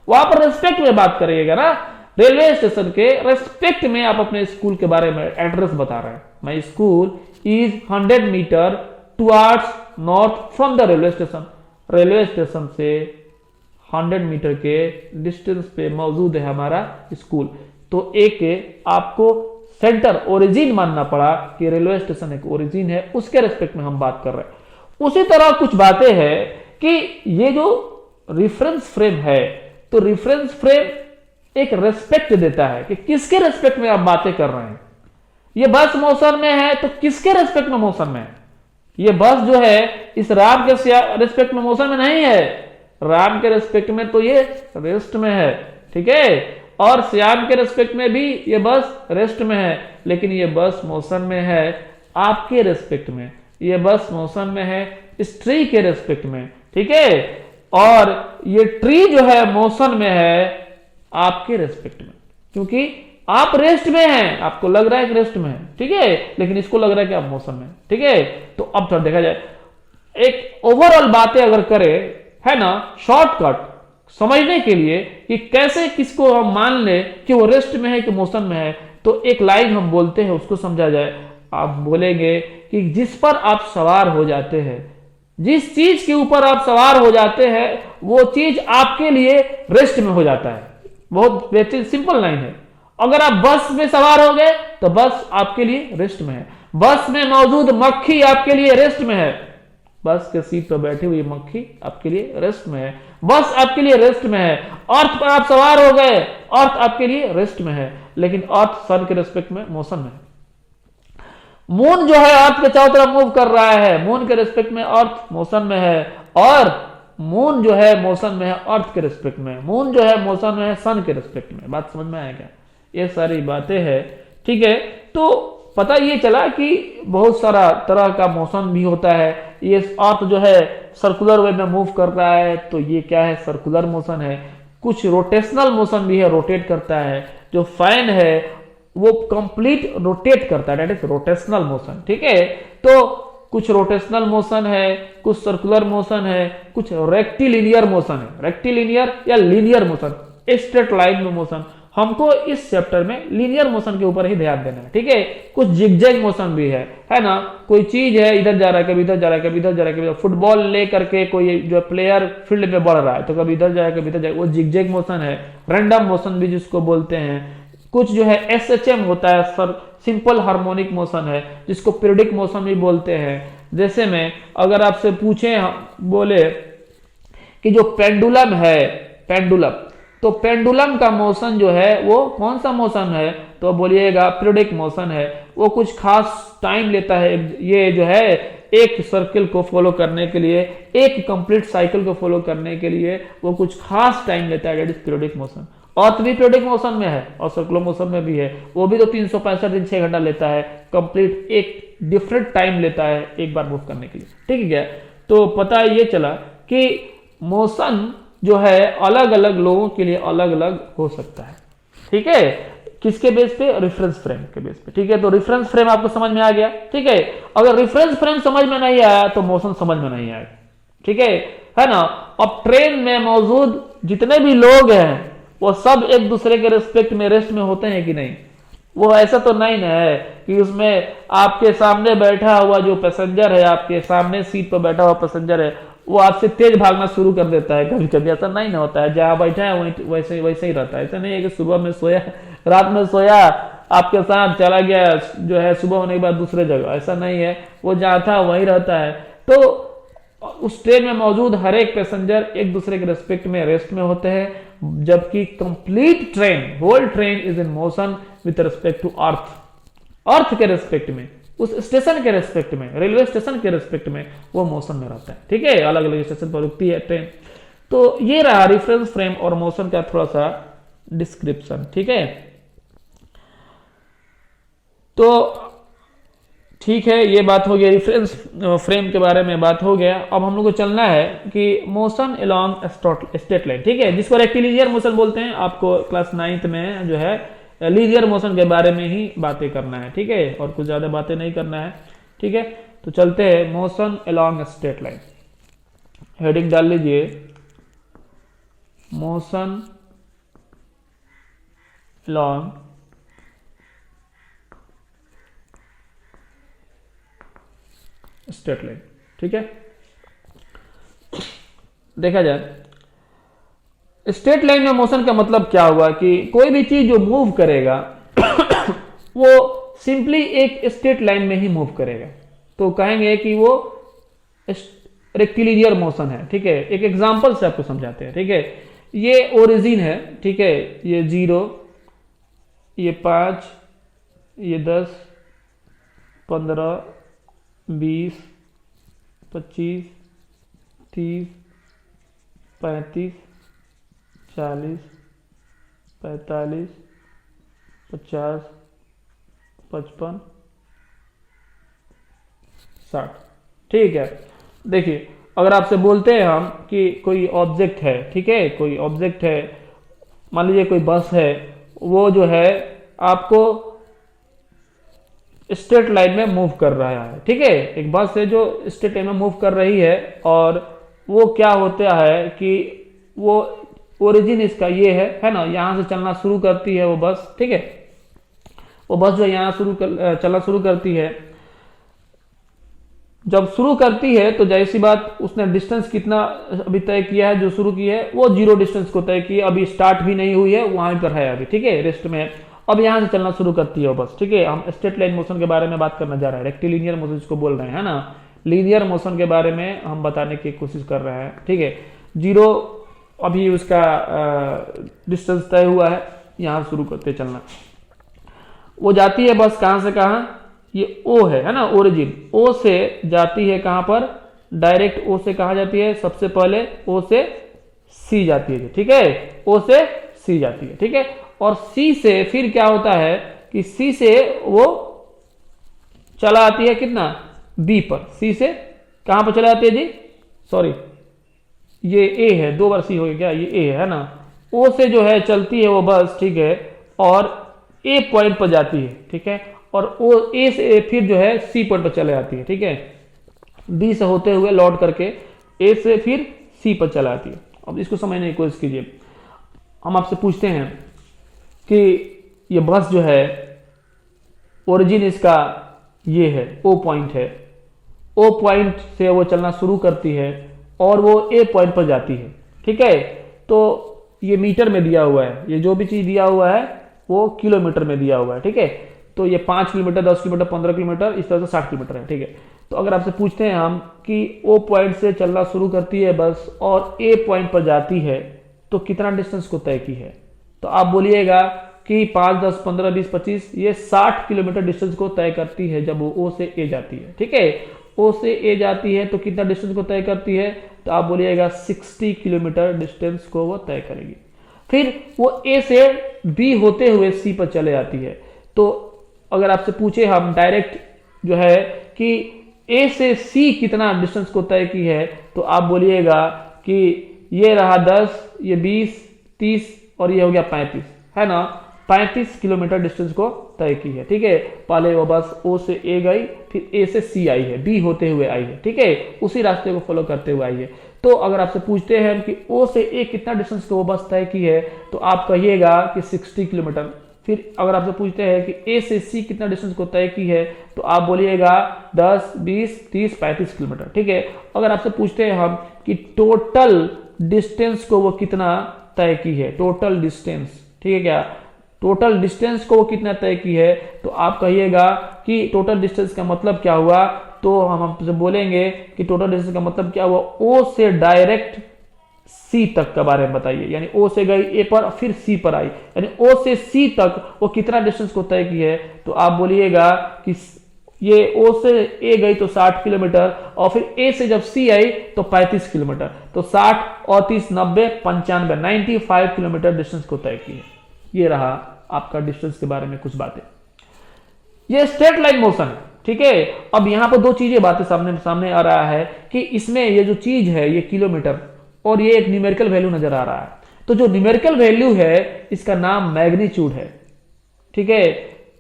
वहां पर रेस्पेक्ट में बात करिएगा ना, रेलवे स्टेशन के रेस्पेक्ट में आप अपने स्कूल के बारे में एड्रेस बता रहे हैं। My school is 100 meter towards north from the railway station. Railway station से 100 मीटर के डिस्टेंस पे मौजूद है हमारा स्कूल। तो एक आपको सेंटर ओरिजिन मानना पड़ा कि रेलवे स्टेशन एक ओरिजिन है, उसके रेस्पेक्ट में हम बात कर रहे हैं। उसी तरह कुछ बातें हैं कि ये जो रेफरेंस फ्रेम है, तो रेफरेंस फ्रेम एक रेस्पेक्ट देता है कि किसके रेस्पेक्ट में आप बातें कर रहे हैं। ये बस मोशन में है तो किसके रेस्पेक्ट में मोशन में है? ये बस जो है इस राम के रेस्पेक्ट में मोशन में नहीं है, राम के रेस्पेक्ट में तो ये रेस्ट में है, ठीक है, और श्याम के रेस्पेक्ट में भी ये बस रेस्ट में है, लेकिन ये बस मोशन में है आपके रेस्पेक्ट में, ये बस मोशन में है इस ट्री के रेस्पेक्ट में, ठीक है, और ये ट्री जो है मोशन में है आपके रेस्पेक्ट में, क्योंकि आप रेस्ट में हैं, आपको लग रहा है कि रेस्ट में है, ठीक है, लेकिन इसको लग रहा है कि आप मोशन में, ठीक है। तो अब थोड़ा देखा जाए, एक ओवरऑल बातें अगर करें, है ना, शॉर्टकट समझने के लिए कि कैसे किसको हम मान ले कि वो रेस्ट में है कि मोशन में है, तो एक लाइन हम बोलते हैं उसको समझा जाए। आप बोलेंगे कि जिस पर आप सवार हो जाते हैं जिस चीज के ऊपर आप सवार हो जाते हैं वो चीज आपके लिए रेस्ट में हो जाता है। बहुत बेहतरीन सिंपल लाइन है। अगर आप बस में सवार हो गए तो बस आपके लिए रेस्ट में है। बस में मौजूद मक्खी आपके लिए रेस्ट में है। बस के सीट पर बैठी हुई मक्खी आपके लिए रेस्ट में है। बस आपके लिए रेस्ट में है। अर्थ पर आप सवार हो गए, अर्थ आपके लिए रेस्ट में है, लेकिन अर्थ सन के रेस्पेक्ट में मोशन में है। मून जो है अर्थ के चारों तरफ मूव कर रहा है, मून के रेस्पेक्ट में अर्थ मोशन में है, और मून जो है मोशन में है अर्थ के रेस्पेक्ट में, मून जो है मोशन में है सन के रेस्पेक्ट में। बात समझ में आया क्या? ये सारी बातें हैं, ठीक है। तो पता ये चला कि बहुत सारा तरह का मोशन भी होता है। ये अर्थ जो है सर्कुलर वे में मूव कर रहा है, तो ये क्या है? सर्कुलर मोशन है। कुछ रोटेशनल मोशन भी है, रोटेट करता है। जो फैन है वो कंप्लीट रोटेट करता है, दैट इज रोटेशनल मोशन, ठीक है। तो कुछ रोटेशनल मोशन है, कुछ सर्कुलर मोशन है, कुछ रेक्टिलिनियर मोशन है। रेक्टिलिनियर या लीनियर मोशन, स्ट्रेट लाइन में मोशन। हमको इस चैप्टर में लीनियर मोशन के ऊपर ही ध्यान देना है, ठीक है। कुछ जिगजैग मोशन भी है ना। कोई चीज है इधर जा रहा है, कभी इधर जा रहा है, कभी इधर जा रहा है, कभी फुटबॉल ले करके कोई जो प्लेयर फील्ड में बढ़ रहा है तो कभी इधर जाए कभी इधर जाए, वो जिगजैग मोशन है। रैंडम मोशन भी जिसको बोलते हैं। कुछ जो है SHM होता है, सर सिंपल हार्मोनिक मोशन है, जिसको पीरियडिक मोशन भी बोलते हैं। जैसे में अगर आपसे पूछे बोले कि जो पेंडुलम है, पेंडुलम, तो पेंडुलम का मोशन जो है वो कौन सा मोशन है? तो बोलिएगा पीरियडिक मोशन है। वो कुछ खास टाइम लेता है, ये जो है एक सर्कल को फॉलो करने के लिए, एक कंप्लीट साइकिल को फॉलो करने के लिए वो कुछ खास टाइम लेता है, दैट इज पीरियडिक मोशन। अर्थ भी पीरियडिक मोशन में है और सर्कुलर मोशन में भी है। वो भी तो 365 दिन 6 घंटा लेता है, कंप्लीट एक डिफरेंट टाइम लेता है एक बार मूव करने के लिए, ठीक है क्या? तो पता ये चला कि मोशन जो है अलग अलग लोगों के लिए अलग अलग हो सकता है, ठीक है। किसके बेस पे? रेफरेंस फ्रेम के बेस पे, ठीक है। तो रेफरेंस फ्रेम आपको समझ में आ गया, ठीक है। अगर रेफरेंस फ्रेम समझ में नहीं आया तो मोशन समझ में नहीं आएगा, ठीक है ना। अब ट्रेन में मौजूद जितने भी लोग हैं वो सब एक दूसरे के रिस्पेक्ट में रेस्ट में होते हैं कि नहीं? वो ऐसा तो नहीं ना है कि उसमें आपके सामने बैठा हुआ जो पैसेंजर है, आपके सामने सीट पर बैठा हुआ पैसेंजर है, वो आपसे तेज भागना शुरू कर देता है। कभी कभी ऐसा नहीं ना होता है, जहां बैठा है वहीं वैसे ही रहता है। ऐसा नहीं है कि सुबह में सोया, रात में सोया, आपके साथ चला गया जो है सुबह होने के बाद दूसरे जगह, ऐसा नहीं है। वो जहां था वहीं रहता है। तो उस ट्रेन में मौजूद हर एक पैसेंजर एक दूसरे के रेस्पेक्ट में रेस्ट में होते हैं, जबकि complete train, whole train is in motion with respect to earth. Earth के रेस्पेक्ट में, उस स्टेशन के रेस्पेक्ट में, रेलवे स्टेशन के रेस्पेक्ट में वो मोशन में रहता है, ठीक है। अलग अलग स्टेशन पर रुकती है ट्रेन। तो ये रहा रेफरेंस फ्रेम और मोशन का थोड़ा सा डिस्क्रिप्शन, ठीक है। तो ठीक है, ये बात हो गया, रेफरेंस फ्रेम के बारे में बात हो गया। अब हम लोग को चलना है कि मोशन अलोंग स्ट्रेट लाइन, ठीक है, जिसको रेक्टिलिनियर मोशन बोलते हैं। आपको क्लास 9th में जो है लीनियर मोशन के बारे में ही बातें करना है, ठीक है, और कुछ ज्यादा बातें नहीं करना है, ठीक है। तो चलते हैं motion along straight line. Heading डाल लीजिए, मोशन अलोंग स्ट्रेट लाइन, ठीक है। देखा जाए स्ट्रेट लाइन में मोशन का मतलब क्या हुआ कि कोई भी चीज जो मूव करेगा वो सिंपली एक स्ट्रेट लाइन में ही मूव करेगा, तो कहेंगे कि वो रेक्टिलिनियर मोशन है, ठीक है। एक एग्जांपल से आपको समझाते हैं, ठीक है। ये ओरिजिन है, ठीक है, ये 0, ये 5, ये 10, 15, 20, 25, 30, 35, 40, 45, 50, 55, 60, ठीक है। देखिए अगर आपसे बोलते हैं हम कि कोई ऑब्जेक्ट है, ठीक है, कोई ऑब्जेक्ट है, मान लीजिए कोई बस है, वो जो है आपको स्ट्रेट लाइन में मूव कर रहा है, ठीक है। एक बस है जो स्ट्रेट लाइन में मूव कर रही है, और वो क्या होता है कि वो ओरिजिन इसका ये है ना, यहां से चलना शुरू करती है वो बस, ठीक है। वो बस जो यहां चलना शुरू करती है, जब शुरू करती है तो जाहिर सी बात उसने डिस्टेंस कितना अभी तय किया है, जो शुरू की है वो 0 डिस्टेंस को तय किया, अभी स्टार्ट भी नहीं हुई है, वहां पर है अभी, ठीक है, रेस्ट में है। अब यहां से चलना शुरू करती है बस, ठीक है। हम स्ट्रेट लाइन मोशन के बारे में बात करना जा रहे हैं, रेक्टिलिनियर मोशन जिसको बोल रहे हैं, है ना। लीनियर मोशन के बारे में हम बताने की कोशिश कर रहे हैं, ठीक है। 0 अभी उसका डिस्टेंस तय हुआ है, यहां शुरू करते चलना। वो जाती है बस कहां से कहां, ये ओ है ना, ओरिजिन। ओ से जाती है कहां पर, डायरेक्ट ओ से कहां जाती है, सबसे पहले ओ से सी जाती है, ठीक है, ओ से सी जाती है, ठीक है। और सी से फिर क्या होता है कि सी से वो चला आती है कितना, बी पर। सी से कहां पर चला आती है जी, सॉरी ये ए है, 2 बार सी हो गया क्या, ये ए है ना। ओ से जो है चलती है वो बस, ठीक है, और ए पॉइंट पर जाती है, ठीक है। और ओ ए से फिर जो है सी पॉइंट पर चले आती है, ठीक है। बी से होते हुए लौट करके ए से फिर सी पर चला आती है। अब इसको समझने की कोशिश कीजिए। हम आपसे पूछते हैं कि ये बस जो है ओरिजिन इसका ये है, ओ पॉइंट है, ओ पॉइंट से वो चलना शुरू करती है और वो ए पॉइंट पर जाती है, ठीक है। तो ये मीटर में दिया हुआ है, ये जो भी चीज दिया हुआ है वो किलोमीटर में दिया हुआ है, ठीक है। तो ये 5 किलोमीटर, 10 किलोमीटर, 15 किलोमीटर, इस तरह से 60 किलोमीटर है, ठीक है। तो अगर आपसे पूछते हैं हम कि ओ पॉइंट से चलना शुरू करती है बस और ए पॉइंट पर जाती है तो कितना डिस्टेंस को तय की है, तो आप बोलिएगा कि 5, 10, 15, 20, 25, ये 60 किलोमीटर डिस्टेंस को तय करती है जब वो ओ से ए जाती है, ठीक है। ओ से ए जाती है तो कितना डिस्टेंस को तय करती है, तो आप बोलिएगा 60 किलोमीटर डिस्टेंस को वो तय करेगी। फिर वो ए से बी होते हुए सी पर चले आती है। तो अगर आपसे पूछे हम डायरेक्ट जो है कि ए से सी कितना डिस्टेंस को तय की है, तो आप बोलिएगा कि ये रहा 10, ये 20, 30 और ये हो गया 35, है ना। 35 किलोमीटर डिस्टेंस को तय की है, ठीक है। पहले वो बस ओ से ए गई, फिर ए से सी आई है, बी होते हुए आई है, ठीक है, उसी रास्ते को फॉलो करते हुए आई है। तो अगर आपसे पूछते हैं कि ओ से ए कितना डिस्टेंस को वो बस तय की है, तो आप कहिएगा कि 60 किलोमीटर। फिर अगर आपसे पूछते हैं कि ए से सी कितना डिस्टेंस को तय की है, तो आप बोलिएगा 10, 20, 30, 35 किलोमीटर, ठीक है। अगर आपसे पूछते हैं हम कि टोटल डिस्टेंस को वो कितना तय की है, टोटल डिस्टेंस, ठीक है क्या, टोटल डिस्टेंस को वो कितना तय की है, तो आप कहिएगा कि टोटल डिस्टेंस का मतलब क्या हुआ, तो हम आपसे बोलेंगे कि टोटल डिस्टेंस का मतलब क्या हुआ, ओ से डायरेक्ट सी तक के बारे में बताइए। यानी ओ से गई ए पर फिर सी पर आई, यानी ओ से सी तक वो कितना डिस्टेंस को तय की है, तो आप बोलिएगा कि ये ओ से ए गई तो 60 किलोमीटर और फिर ए से जब सी आई तो 35 किलोमीटर, तो 60 और 30 90 95 95 किलोमीटर डिस्टेंस को तय की है। ये रहा आपका डिस्टेंस के बारे में कुछ बातें। ये स्ट्रेट लाइन मोशन है, ठीक है। अब यहां पर 2 चीजें बातें सामने आ रहा है कि इसमें ये जो चीज है ये किलोमीटर और ये एक न्यूमेरिकल वैल्यू नजर आ रहा है। तो जो न्यूमेरिकल वैल्यू है इसका नाम मैग्नीट्यूड है, ठीक है,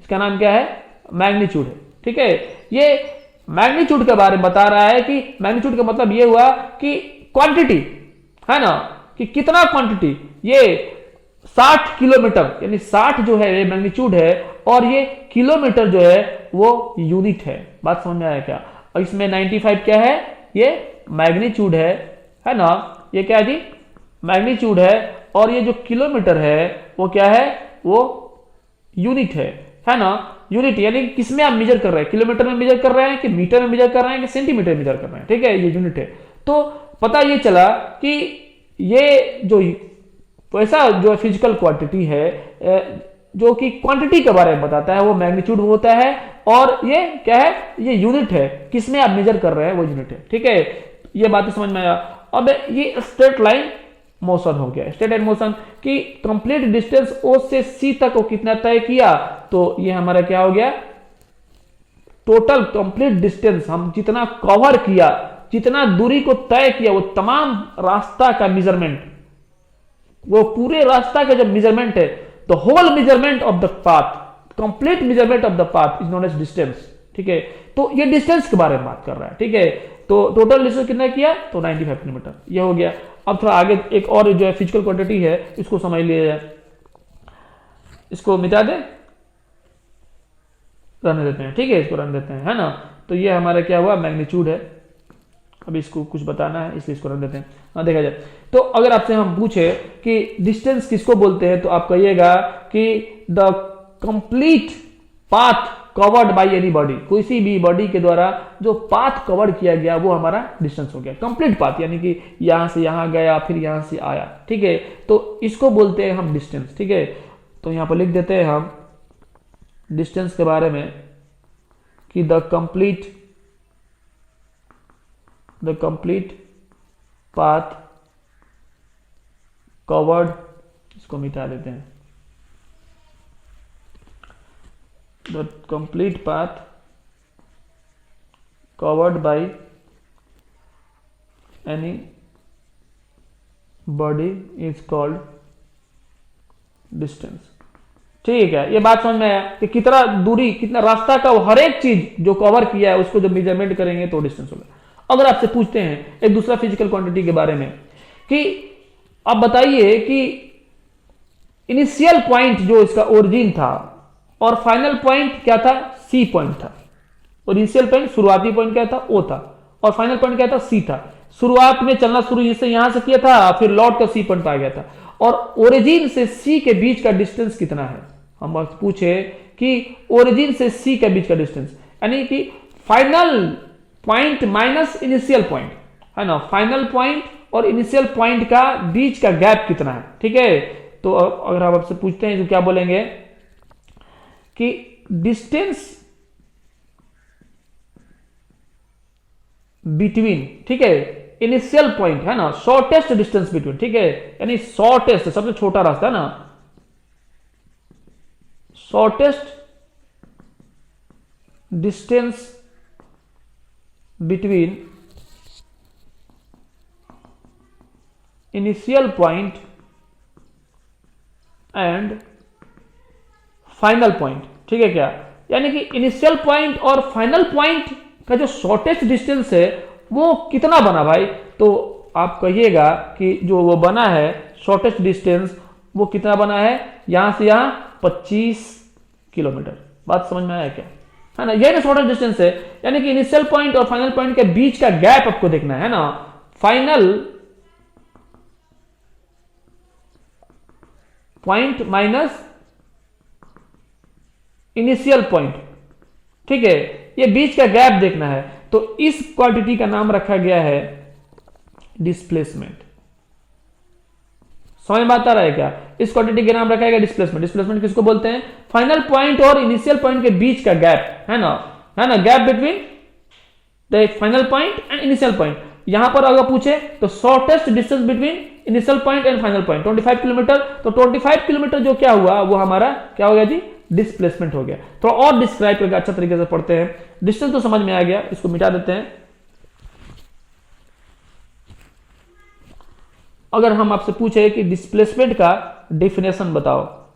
इसका नाम क्या है, मैग्नीट्यूड है, ठीक है। ये मैग्नीट्यूड के बारे में बता रहा है कि मैग्नीट्यूड का मतलब ये हुआ कि क्वांटिटी, है ना, कि कितना क्वांटिटी, ये 60 किलोमीटर यानी 60 जो है ये मैग्नीट्यूड है और ये किलोमीटर जो है वो यूनिट है। बात समझ में आया क्या। और इसमें 95 क्या है, ये मैग्नीट्यूड है ना, ये क्या है जी, मैग्नीट्यूड है। और ये जो किलोमीटर है वो क्या है, वो यूनिट है ना, यूनिट। यानी किसमें आप मेजर कर रहे हैं, किलोमीटर में मेजर कर रहे हैं कि मीटर में मेजर कर रहे हैं कि सेंटीमीटर में मेजर कर रहे हैं, ठीक है, ये यूनिट है। तो पता ये चला कि ये जो ऐसा जो फिजिकल क्वांटिटी है जो कि क्वांटिटी के बारे में बताता है वो मैग्नीट्यूड होता है, और ये क्या है, ये यूनिट है, किसमें आप मेजर कर रहे हैं वो यूनिट है, ठीक है। ये बातें समझ में आया। अब ये स्ट्रेट लाइन मोशन हो गया, स्ट्रेट लाइन मोशन की कंप्लीट डिस्टेंस ओ से सी तक को कितना तय किया, तो ये हमारा क्या हो गया, टोटल कंप्लीट डिस्टेंस, हम जितना कवर किया, जितना दूरी को तय किया, वो तमाम रास्ता का मेजरमेंट, वो पूरे रास्ता का जब मेजरमेंट है, the whole measurement of the path, complete measurement of the path is known as distance, ठीक है। तो ये डिस्टेंस के बारे में बात कर रहा है, ठीक है। तो टोटल डिस्टेंस कितना किया, तो 95 किलोमीटर, ये हो गया। अब थोड़ा आगे एक और जो है फिजिकल क्वांटिटी है इसको समझ लिया जाए, इसको मिटा दे, रहने देते हैं, ठीक है, इसको रहने देते हैं, है ना। तो ये हमारा क्या हुआ, मैग्नीट्यूड है। अब इसको कुछ बताना है इसलिए इसको रख देते हैं। हाँ, देखा जाए तो अगर आपसे हम पूछे कि डिस्टेंस किसको बोलते हैं, तो आप कहिएगा कि the complete path covered by any body, किसी भी बॉडी के द्वारा जो पाथ कवर किया गया वो हमारा डिस्टेंस हो गया। कंप्लीट पाथ यानी कि यहां से यहां गया फिर यहां से आया, ठीक है, तो इसको बोलते हैं हम डिस्टेंस। ठीक है, तो यहां पर लिख देते हैं हम डिस्टेंस के बारे में कि द कंप्लीट पाथ कवर्ड, इसको मिटा देते हैं, the complete path covered by any body is called distance. ठीक है, ये बात समझ में आया कि कितना दूरी, कितना रास्ता का हर एक चीज जो कवर किया है उसको जब मेजरमेंट करेंगे तो डिस्टेंस होगा। अगर आपसे पूछते हैं एक दूसरा फिजिकल क्वांटिटी के बारे में कि आप बताइए कि इनिशियल पॉइंट जो इसका ओरिजिन था और फाइनल पॉइंट क्या था, सी पॉइंट था। और इनिशियल पॉइंट शुरुआती पॉइंट क्या था, ओ था, और फाइनल पॉइंट क्या था, सी था। शुरुआत में चलना शुरू जिससे यहां से किया था, फिर लौट कर सी पॉइंट आ गया था। और ओरिजिन से सी के बीच का डिस्टेंस कितना है, हम बस पूछे कि ओरिजिन से सी के बीच का डिस्टेंस, यानी कि final point minus initial point, है ना, फाइनल पॉइंट और इनिशियल पॉइंट का बीच का गैप कितना है। ठीक है, तो अगर आप आपसे पूछते हैं तो क्या बोलेंगे कि डिस्टेंस बिटवीन, ठीक है, इनिशियल पॉइंट है ना, शॉर्टेस्ट डिस्टेंस बिटवीन, ठीक है, यानी शॉर्टेस्ट सबसे छोटा रास्ता है ना, shortest distance between initial point and final point. ठीक है क्या, यानी कि इनिशियल पॉइंट और फाइनल पॉइंट का जो शॉर्टेस्ट डिस्टेंस है वो कितना बना भाई, तो आप कहिएगा कि जो वो बना है शॉर्टेस्ट डिस्टेंस वो कितना बना है, यहां से यहां 25 किलोमीटर। बात समझ में आया क्या, है ना, यही ना शॉर्टेस्ट डिस्टेंस है, यानी कि इनिशियल पॉइंट और फाइनल पॉइंट के बीच का गैप आपको देखना है ना, final point minus initial point. ठीक है, ये बीच का गैप देखना है, तो इस क्वांटिटी का नाम रखा गया है डिस्प्लेसमेंट। समझ में आता रहा है क्या, इस क्वांटिटी का नाम रखा गया डिस्प्लेसमेंट। डिस्प्लेसमेंट किसको बोलते हैं, फाइनल पॉइंट और इनिशियल पॉइंट के बीच का गैप, है ना, gap between the final point and initial point. यहां पर अगर पूछे तो shortest distance between initial point and final point 25 kilometre, तो 25 किलोमीटर जो क्या हुआ वो हमारा क्या हो गया जी, डिस्प्लेसमेंट हो गया। थोड़ा और डिस्क्राइब करके अच्छा तरीके से पढ़ते हैं। डिस्टेंस तो समझ में आ गया, इसको मिटा देते हैं। अगर हम आपसे पूछे कि डिस्प्लेसमेंट का डेफिनेशन बताओ,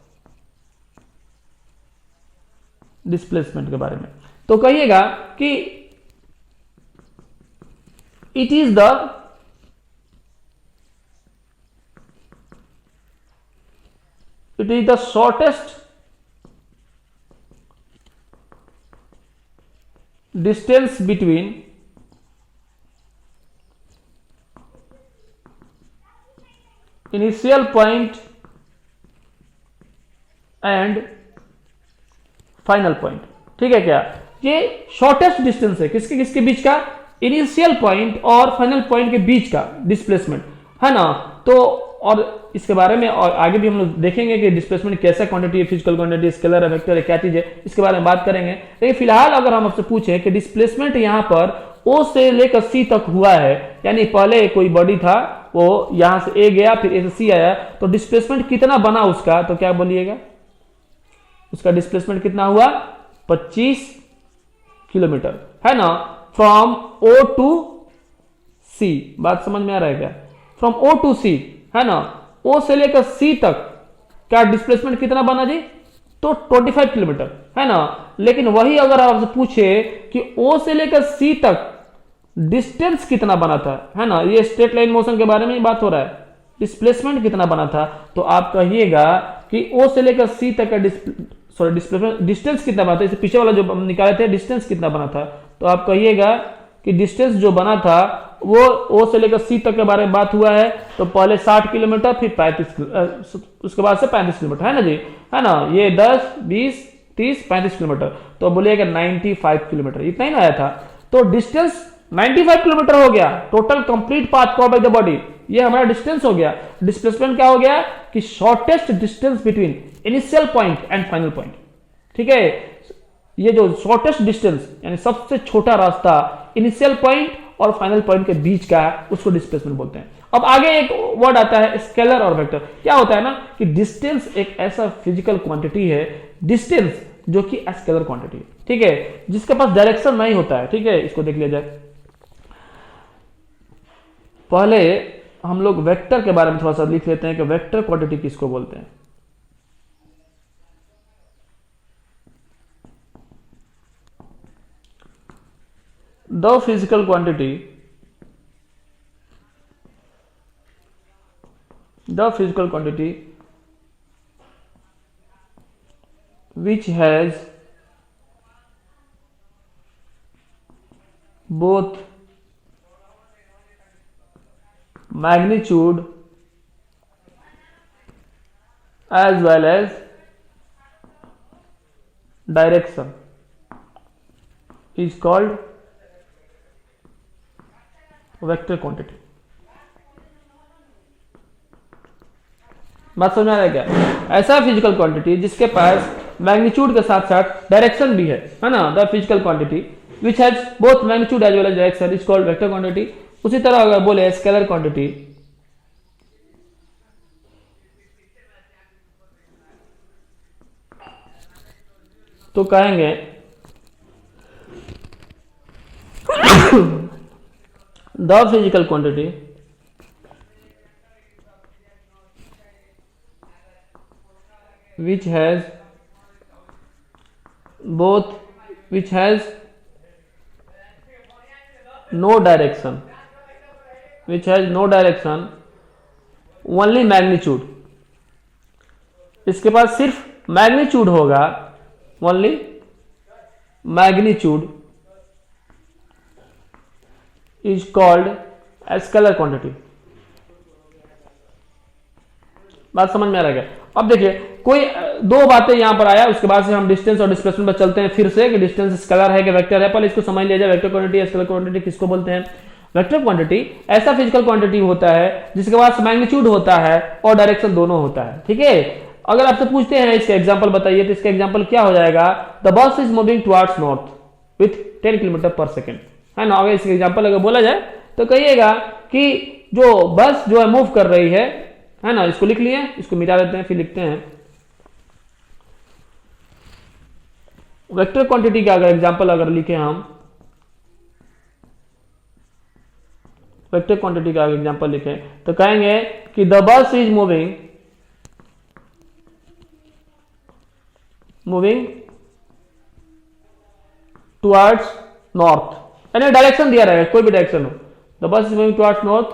डिस्प्लेसमेंट के बारे में, तो कहिएगा कि it is the shortest distance between initial point and final point. ठीक है क्या, ये शॉर्टेस्ट डिस्टेंस है किसके किसके बीच का, इनिशियल पॉइंट और फाइनल पॉइंट के बीच का डिस्प्लेसमेंट, है ना। तो और इसके बारे में और आगे भी हम लोग देखेंगे कि डिस्प्लेसमेंट कैसा क्वांटिटी है, फिजिकल क्वांटिटी, स्केलर है, वेक्टर है, क्या चीज है, इसके बारे में बात करेंगे। लेकिन फिलहाल अगर हम आपसे पूछें कि डिस्प्लेसमेंट यहां पर ओ से लेकर सी तक हुआ है, यानी पहले कोई बॉडी था वो यहां से ए गया फिर ए से सी आया, तो डिस्प्लेसमेंट कितना बना उसका, तो क्या बोलिएगा, उसका डिस्प्लेसमेंट कितना हुआ, 25 किलोमीटर, है ना, फ्रॉम ओ टू सी। बात समझ में आ रहा है क्या, फ्रॉम ओ टू सी, है ना, ओ से लेकर सी तक का डिस्प्लेसमेंट कितना बना जी, तो 25 किलोमीटर, है ना। लेकिन वही अगर आपसे पूछे कि ओ से लेकर सी तक डिस्टेंस कितना बना था, है ना, ये स्ट्रेट लाइन मोशन के बारे में बात हो रहा है, डिस्प्लेसमेंट कितना बना था, तो आप कहिएगा कि ओ से लेकर सी तक का डिस्प्लेसमेंट डिस्टेंस कितना बना था, इससे पीछे वाला जो हम निकाले थे डिस्टेंस कितना बना था, तो आप कहिएगा कि डिस्टेंस जो बना था वो ओ से लेकर सी तक के बारे में बात हुआ है, तो पहले 60 किलोमीटर, फिर 35, उसके बाद से 35 किलोमीटर, है ना जी, है ना, ये 10 20 30 35 किलोमीटर, तो बोलिएगा 95 किलोमीटर, इतना ही ना आया था। तो डिस्टेंस 95 किलोमीटर हो गया, total complete path covered by the body, ये हमारा डिस्टेंस हो गया। डिस्प्लेसमेंट क्या हो गया कि shortest distance between initial point and final point, ठीक है, ये जो शॉर्टेस्ट डिस्टेंस यानी सबसे छोटा रास्ता इनिशियल पॉइंट और फाइनल पॉइंट के बीच का है, उसको डिस्प्लेसमेंट बोलते हैं। अब आगे एक वर्ड आता है स्केलर और वेक्टर। क्या होता है ना कि डिस्टेंस एक ऐसा फिजिकल क्वांटिटी है, डिस्टेंस जो कि स्केलर क्वांटिटी है, ठीक है, जिसके पास डायरेक्शन नहीं होता है, ठीक है, इसको देख लिया जाए। पहले हम लोग वेक्टर के बारे में थोड़ा सा लिख लेते हैं कि वेक्टर क्वांटिटी किसको बोलते हैं। The physical quantity which has both magnitude as well as direction is called vector quantity. बात समझ में आ रहा है क्या? ऐसा फिजिकल क्वांटिटी जिसके पास मैग्नीट्यूड के साथ साथ डायरेक्शन भी है ना, the physical quantity which has both magnitude as well as direction is called vector quantity. उसी तरह अगर बोले स्केलर क्वांटिटी, तो कहेंगे the physical quantity which has no direction, only magnitude, इसके पास सिर्फ मैग्नीट्यूड होगा, only magnitude is called scalar quantity. बात समझ में आ रहा है? अब देखिए कोई दो बातें यहां पर आया, उसके बाद से हम डिस्टेंस और डिस्प्लेसमेंट पर चलते हैं फिर से कि डिस्टेंस स्केलर है कि वेक्टर है। पहले इसको समझ लिया जाए, वेक्टर क्वांटिटी स्केलर क्वांटिटी किसको बोलते हैं। वेक्टर क्वांटिटी ऐसा फिजिकल क्वांटिटी होता है जिसके पास मैग्नीट्यूड होता है और डायरेक्शन दोनों होता है, ठीक है। अगर आपसे पूछते हैं इसके एग्जांपल बताइए, तो इसका एग्जांपल क्या हो जाएगा, the bus is moving towards north with 10 kilometre पर सेकेंड, है ना। अगर इसका एग्जांपल अगर बोला जाए तो कहिएगा कि जो बस जो है मूव कर रही है ना, इसको लिख लिए, इसको मिटा देते हैं फिर लिखते हैं। वेक्टर क्वांटिटी का अगर एग्जांपल अगर लिखे हम, वेक्टर क्वांटिटी का एग्जांपल लिखें तो कहेंगे कि the bus is moving towards north, यानी डायरेक्शन दिया रहेगा, कोई भी डायरेक्शन हो। The bus is moving towards north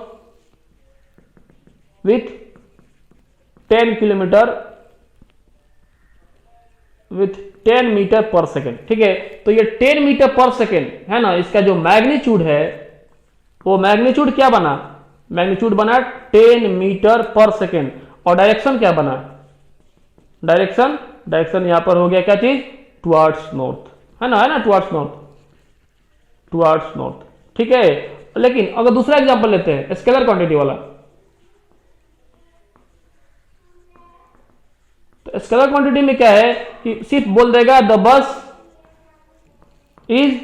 with 10 kilometer with 10 meter per second, ठीक है। तो ये 10 मीटर पर सेकेंड है ना, इसका जो मैग्नीट्यूड है वो मैग्नीट्यूड क्या बना, मैग्नीट्यूड बना 10 मीटर पर सेकेंड, और डायरेक्शन क्या बना, डायरेक्शन यहां पर हो गया क्या चीज, टुवर्ड्स नॉर्थ, है ना, टुवर्ड्स नॉर्थ, ठीक है। लेकिन अगर दूसरा एग्जांपल लेते हैं स्केलर क्वांटिटी वाला, तो स्केलर क्वांटिटी में क्या है कि सिर्फ बोल देगा द बस इज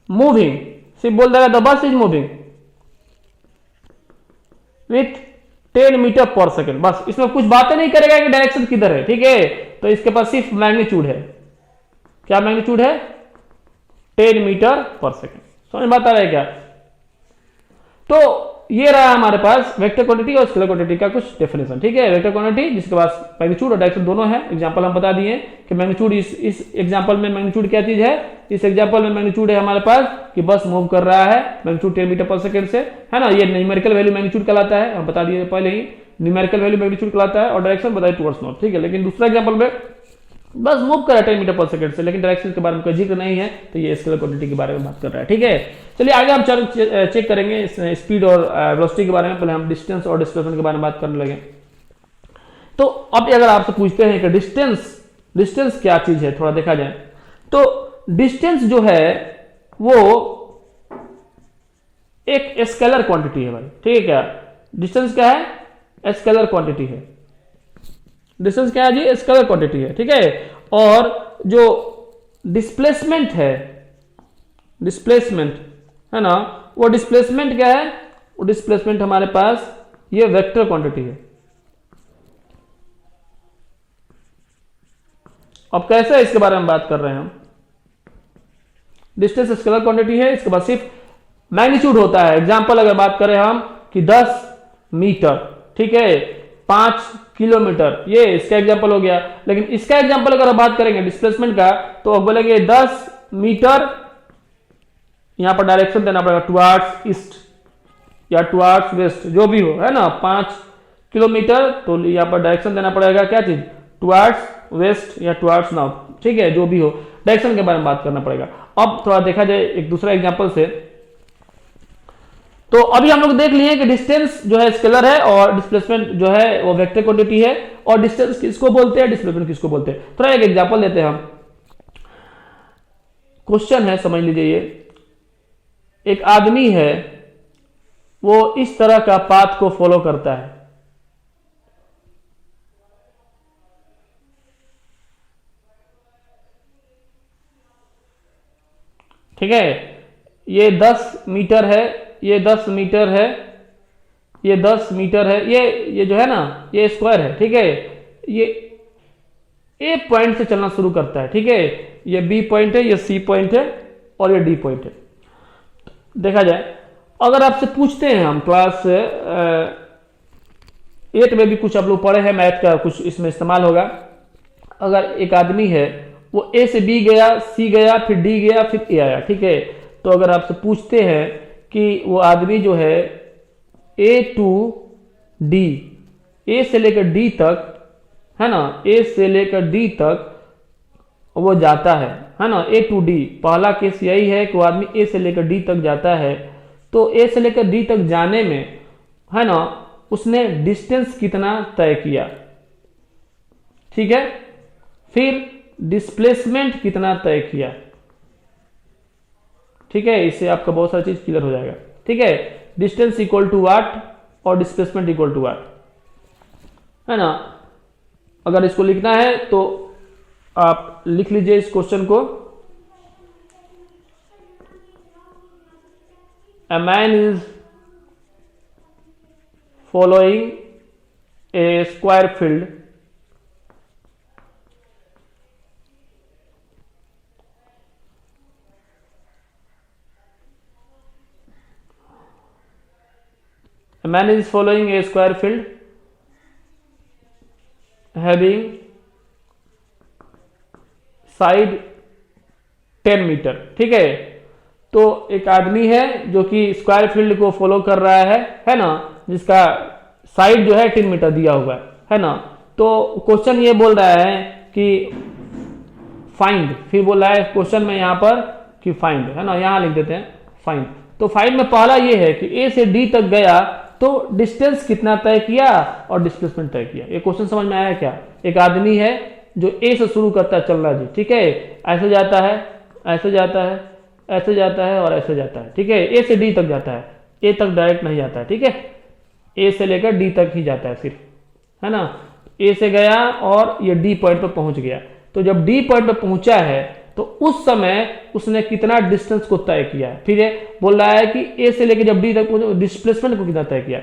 मूविंग, सिर्फ बोल देगा the bus is moving with 10 meter per second, बस। इसमें कुछ बातें नहीं करेगा कि डायरेक्शन किधर है, ठीक है। तो इसके पास सिर्फ मैग्नीट्यूड है, क्या मैग्नीट्यूड है, 10 मीटर पर सेकेंड। समझ में आता है क्या? तो ये रहा हमारे पास वेक्टर क्वांटिटी और स्केलर क्वांटिटी का कुछ डेफिनेशन, ठीक है। वेक्टर क्वांटिटी जिसके पास मैग्नीट्यूड और डायरेक्शन दोनों है, एग्जांपल हम बता दिए कि मैग्नीट्यूड इस एग्जांपल में मैग्नीट्यूड क्या चीज है, इस एग्जांपल में मैग्नीट्यूड है हमारे पास कि बस मूव कर रहा है, मैग्नीट्यूड 10 मीटर पर सेकंड से, है ना। ये न्यूमेरिकल वैल्यू मैग्नीट्यूड कहलाता है, हम बता दिए पहले ही, न्यूमेरिकल वैल्यू मैग्नीट्यूड कहलाता है, और डायरेक्शन बताइए टुवर्ड्स नॉर्थ, ठीक है। लेकिन दूसरा एग्जांपल में बस मूव कर रहा है 10 मीटर पर सेकंड से, लेकिन डायरेक्शन के बारे में कोई जिक्र नहीं है, तो ये स्केलर क्वांटिटी के बारे में बात कर रहा है। ठीक है, चलिए आगे हम चेक करेंगे स्पीड और वेलोसिटी के बारे में। पहले हम डिस्टेंस और डिस्प्लेसमेंट के बारे में बात करने लगे। तो अब अगर आपसे पूछते हैं कि डिस्टेंस क्या चीज है, थोड़ा देखा जाए तो डिस्टेंस जो है वो एक स्केलर क्वांटिटी है भाई। ठीक है, क्या डिस्टेंस क्या है? स्केलर क्वांटिटी है। डिस्टेंस क्या है जी? स्केलर क्वांटिटी है। ठीक है, और जो डिस्प्लेसमेंट है, डिस्प्लेसमेंट है ना, वो डिस्प्लेसमेंट क्या है? वो डिस्प्लेसमेंट हमारे पास ये वेक्टर क्वांटिटी है। अब कैसे है इसके बारे में बात कर रहे हैं हम। डिस्टेंस स्केलर क्वांटिटी है, इसके बाद सिर्फ मैग्नीट्यूड होता है। एग्जांपल अगर बात करें हम कि 10 मीटर, ठीक है, 5 किलोमीटर, ये इसका एग्जांपल हो गया। लेकिन इसका एग्जांपल अगर बात करेंगे डिस्प्लेसमेंट का, तो अब बोलेंगे 10 मीटर, यहां पर डायरेक्शन देना पड़ेगा टुवर्ड्स ईस्ट या टुवर्ड्स वेस्ट, जो भी हो, है ना। 5 किलोमीटर, तो यहां पर डायरेक्शन देना पड़ेगा क्या चीज? टुवर्ड्स वेस्ट या टुवर्ड्स नॉर्थ। ठीक है, जो भी हो, डायरेक्शन के बारे में बात करना पड़ेगा। अब थोड़ा देखा जाए एक दूसरा एग्जांपल से, तो अभी हम लोग देख लिए कि डिस्टेंस जो है स्केलर है और डिस्प्लेसमेंट जो है वो वेक्टर क्वांटिटी है। और डिस्टेंस किसको बोलते हैं, डिस्प्लेसमेंट किसको बोलते हैं? थोड़ा एक एग्जांपल देते हैं हम। क्वेश्चन है, समझ लीजिए, ये एक आदमी है, वो इस तरह का पाथ को फॉलो करता है। ठीक है, ये 10 मीटर है, ये 10 मीटर है, ये 10 मीटर है, ये जो है ना, ये स्क्वायर है। ठीक है, ये ए पॉइंट से चलना शुरू करता है। ठीक है, ये बी पॉइंट है, ये सी पॉइंट है और ये डी पॉइंट है। देखा जाए, अगर आपसे पूछते हैं, हम क्लास 8 में भी कुछ आप लोग पढ़े हैं, मैथ का कुछ इसमें इस्तेमाल होगा। अगर एक आदमी है, वो ए से बी गया, सी गया, फिर डी गया, फिर ए आया। ठीक है, तो अगर आपसे पूछते हैं कि वो आदमी जो है ए टू डी, ए से लेकर डी तक, है ना, ए से लेकर डी तक वो जाता है ना, ए टू डी। पहला केस यही है कि वो आदमी ए से लेकर डी तक जाता है। तो ए से लेकर डी तक जाने में, है ना, उसने डिस्टेंस कितना तय किया। ठीक है, फिर डिस्प्लेसमेंट कितना तय किया। ठीक है, इससे आपका बहुत सारी चीज क्लियर हो जाएगा। ठीक है, डिस्टेंस इक्वल टू वाट और डिस्प्लेसमेंट इक्वल टू वाट, है ना। अगर इसको लिखना है तो आप लिख लीजिए इस क्वेश्चन को। A man is following a square field having side 10 meter. ठीक है, तो एक आदमी है जो कि स्क्वायर फील्ड को फॉलो कर रहा है ना, जिसका साइड जो है 10 मीटर दिया हुआ है ना। तो क्वेश्चन ये बोल रहा है कि फाइंड, फिर बोल रहा है क्वेश्चन में यहां पर कि फाइंड, है ना, यहां लिख देते हैं फाइंड। तो फाइंड में पहला ये है कि ए से डी तक गया तो डिस्टेंस कितना तय किया और डिस्प्लेसमेंट तय किया। ये क्वेश्चन समझ में आया क्या? एक आदमी है जो ए से शुरू करता है चलना जी। ठीक है, ऐसे जाता है, ऐसे जाता है, ऐसे जाता है और ऐसे जाता है। ठीक है, ए से डी तक जाता है, ए तक डायरेक्ट नहीं जाता है। ठीक है, ए से लेकर डी तक ही जाता है सिर्फ, है ना। ए से गया और ये डी पॉइंट पर पहुंच गया। तो जब डी पॉइंट पर पहुंचा है तो उस समय उसने कितना डिस्टेंस को तय किया। फिर ये बोल रहा है कि ए से लेकर जब डी तक पहुंचे डिस्प्लेसमेंट को कितना तय किया।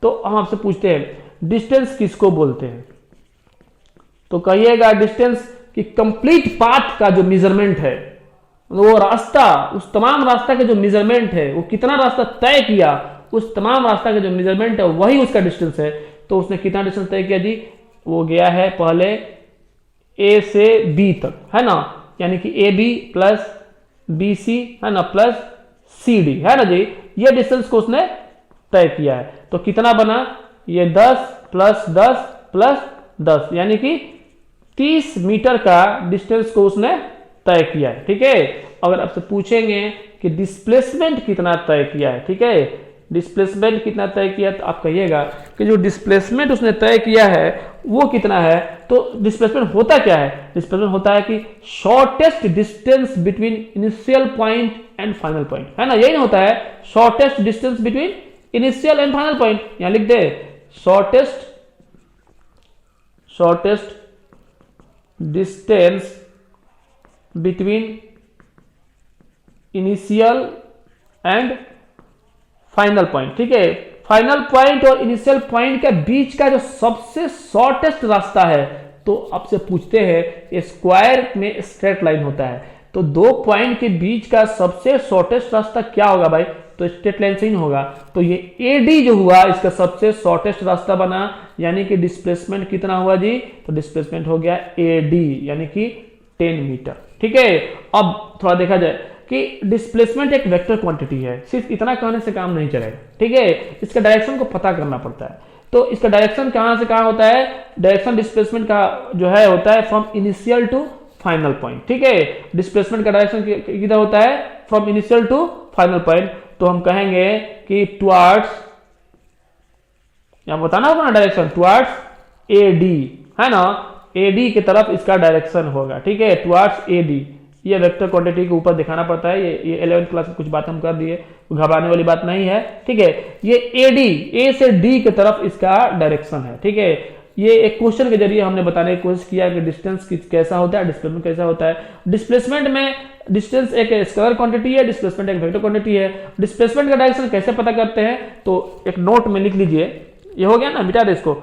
तो हम आपसे पूछते हैं डिस्टेंस किसको बोलते हैं? तो कहिएगा डिस्टेंस की कंप्लीट पाथ का जो मेजरमेंट है, वो रास्ता, उस तमाम रास्ता का जो मेजरमेंट है, वो कितना रास्ता तय किया, उस तमाम रास्ता का जो मेजरमेंट है वही उसका डिस्टेंस है। तो उसने कितना डिस्टेंस तय किया जी? वो गया है पहले ए से बी तक, है ना, यानी कि A B plus B C, है ना, प्लस सी डी, है ना जी। ये डिस्टेंस को उसने तय किया है। तो कितना बना? ये 10 प्लस 10 प्लस 10, यानी कि 30 मीटर का डिस्टेंस को उसने तय किया है। ठीक है, अगर आपसे पूछेंगे कि डिस्प्लेसमेंट कितना तय किया है, ठीक है, डिस्प्लेसमेंट कितना तय किया, तो आप कहिएगा कि जो डिस्प्लेसमेंट उसने तय किया है वो कितना है। तो डिस्प्लेसमेंट होता क्या है? डिस्प्लेसमेंट होता है कि shortest distance between initial point and final point, है ना, यही होता है shortest distance between initial and final point. यहां लिख दे shortest distance between initial and final point. ठीक है, फाइनल पॉइंट और इनिशियल पॉइंट के बीच का जो सबसे शॉर्टेस्ट रास्ता है, तो आपसे पूछते हैं स्क्वायर में स्ट्रेट लाइन होता है, तो दो पॉइंट के बीच का सबसे शॉर्टेस्ट रास्ता क्या होगा भाई? तो स्ट्रेट लाइन से ही होगा। तो ये एडी जो हुआ इसका सबसे शॉर्टेस्ट रास्ता बना, यानी कि डिस्प्लेसमेंट कितना हुआ जी? तो डिस्प्लेसमेंट हो गया एडी, यानी कि 10 मीटर। ठीक है, अब थोड़ा देखा जाए कि डिस्प्लेसमेंट एक वेक्टर क्वांटिटी है, सिर्फ इतना कहने से काम नहीं चलेगा। ठीक है, इसका डायरेक्शन को पता करना पड़ता है। तो इसका डायरेक्शन कहां से कहां होता है? डायरेक्शन डिस्प्लेसमेंट का जो है होता है from initial to final point. ठीक है, डिस्प्लेसमेंट का डायरेक्शन किधर होता है? From initial to final point. तो हम कहेंगे कि टुवर्ड्स, यहां बताना होगा ना डायरेक्शन, टुवर्ड्स एडी, है ना, एडी की तरफ इसका डायरेक्शन होगा। ठीक है, टुवर्ड्स एडी, ये वेक्टर क्वांटिटी के ऊपर दिखाना पड़ता है। ये 11th क्लास में कुछ बात हम कर दिए, घबराने वाली बात नहीं है। ठीक है, ये एडी, ए से डी की तरफ इसका डायरेक्शन है। ठीक है, ये एक क्वेश्चन के जरिए हमने बताने की कोशिश किया कि डिस्टेंस कैसा होता है, डिस्प्लेसमेंट कैसा होता है। डिस्प्लेसमेंट में डिस्टेंस एक स्केलर क्वांटिटी है, डिस्प्लेसमेंट एक वेक्टर क्वांटिटी है। डिस्प्लेसमेंट का डायरेक्शन कैसे पता करते हैं? तो एक नोट में लिख लीजिए, ये हो गया ना, मिटा दे इसको,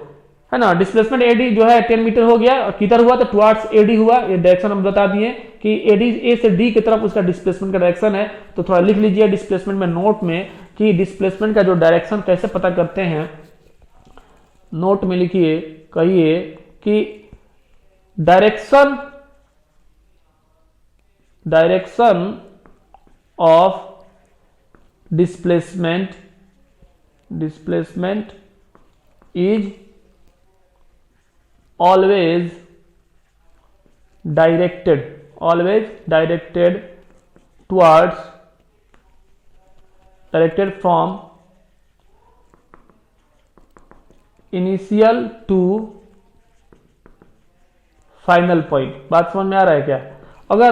है ना। डिस्प्लेसमेंट एडी जो है 10 मीटर हो गया, और किधर हुआ? तो टुवर्ड्स एडी हुआ। ये डायरेक्शन हम बता दिए कि एडी, ए से डी की तरफ उसका डिस्प्लेसमेंट का डायरेक्शन है। तो थोड़ा लिख लीजिए डिस्प्लेसमेंट में नोट में कि डिस्प्लेसमेंट का जो डायरेक्शन कैसे पता करते हैं। नोट में लिखिए, कहिए कि direction of displacement is always directed from initial to final point. बात समझ में आ रहा है क्या? अगर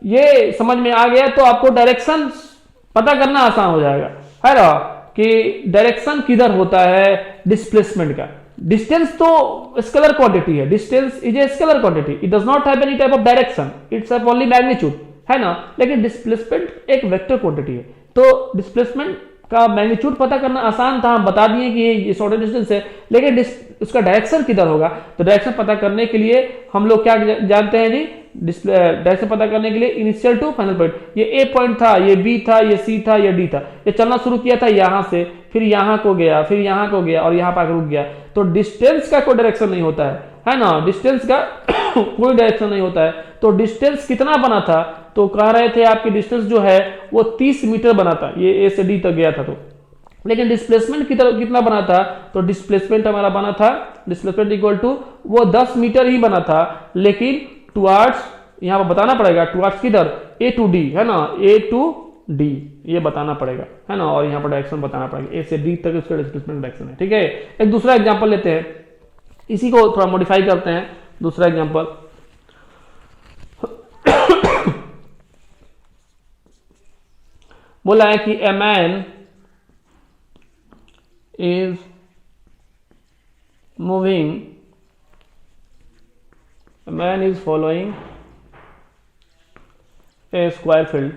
ये समझ में आ गया तो आपको डायरेक्शन पता करना आसान हो जाएगा, है ना, कि डायरेक्शन किधर होता है डिस्प्लेसमेंट का। डिस्टेंस तो स्केलर क्वांटिटी है, distance is a scalar quantity, it does not have any type of direction, it's have only magnitude, है ना। लेकिन डिस्प्लेसमेंट एक वेक्टर क्वांटिटी है, तो डिस्प्लेसमेंट का मैग्नीट्यूड पता करना आसान था, हम बता दिए कि ये शॉर्टेस्ट डिस्टेंस है, लेकिन उसका डायरेक्शन किधर होगा? तो डायरेक्शन पता करने के लिए हम लोग क्या जानते हैं जी? डायरेक्शन पता करने के लिए इनिशियल टू फाइनल पॉइंट, ये ए पॉइंट था, ये बी था, ये सी था, ये डी था, ये चलना शुरू किया था यहां से, फिर यहां को गया, फिर यहां को गया, और यहां पर रुक गया। तो डिस्टेंस का कोई डायरेक्शन नहीं होता है ना, डिस्टेंस का कोई डायरेक्शन नहीं होता है। तो डिस्टेंस कितना बना था? तो कह रहे थे आपकी डिस्टेंस जो है वो 30 मीटर बना था, ये ए से डी तक गया था। तो लेकिन डिस्प्लेसमेंट कितना बना था? तो डिस्प्लेसमेंट हमारा बना था, डिस्प्लेसमेंट इक्वल टू वो 10 मीटर ही बना था, लेकिन टुवर्ड्स, यहां पर बताना पड़ेगा टुवर्ड्स किधर? ए टू डी, है ना, ए टू डी, ये बताना पड़ेगा, है ना, और यहां पर डायरेक्शन बताना पड़ेगा, ए से डी तक इसका डिस्प्लेसमेंट डायरेक्शन है। ठीक है, एक दूसरा एग्जांपल लेते हैं, इसी को थोड़ा मॉडिफाई करते हैं। दूसरा एग्जांपल, बोला है कि ए man is moving, a man is following a square field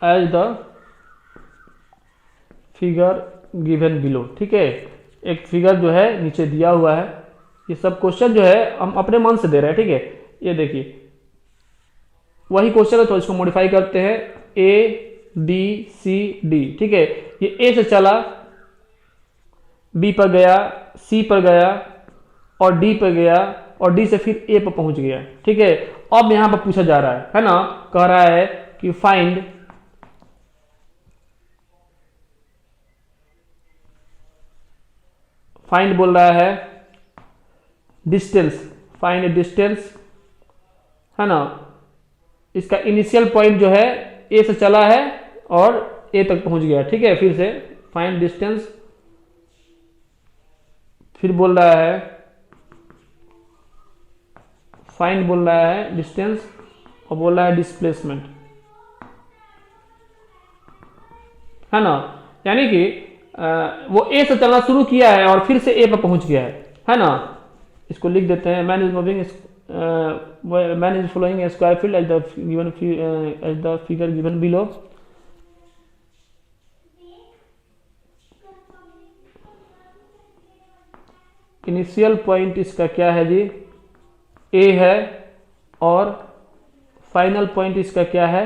as the figure given below। ठीक है, एक फिगर जो है नीचे दिया हुआ है, ये सब क्वेश्चन जो है हम अपने मन से दे रहे हैं। ठीक है, ये देखिए वही क्वेश्चन है, तो इसको मॉडिफाई करते हैं, ए बी सी डी। ठीक है, ये ए से चला, बी पर गया, सी पर गया, और डी पर गया, और डी से फिर ए पर पहुंच गया। ठीक है, अब यहां पर पूछा जा रहा है ना, कह रहा है कि फाइंड फाइंड बोल रहा है डिस्टेंस, फाइंड डिस्टेंस, है ना। इसका इनिशियल पॉइंट जो है ए से चला है और ए तक पहुंच गया, ठीक है। फिर से फाइंड डिस्टेंस, फिर बोल रहा है फाइंड बोल रहा है डिस्टेंस और बोल रहा है डिस्प्लेसमेंट, है ना। यानी कि वो ए से चलना शुरू किया है और फिर से ए पर पहुंच गया है ना। इसको लिख देते हैं, man is moving man is following a square field as the figure given below. Initial point इसका क्या है जी, ए है, और फाइनल पॉइंट इसका क्या है,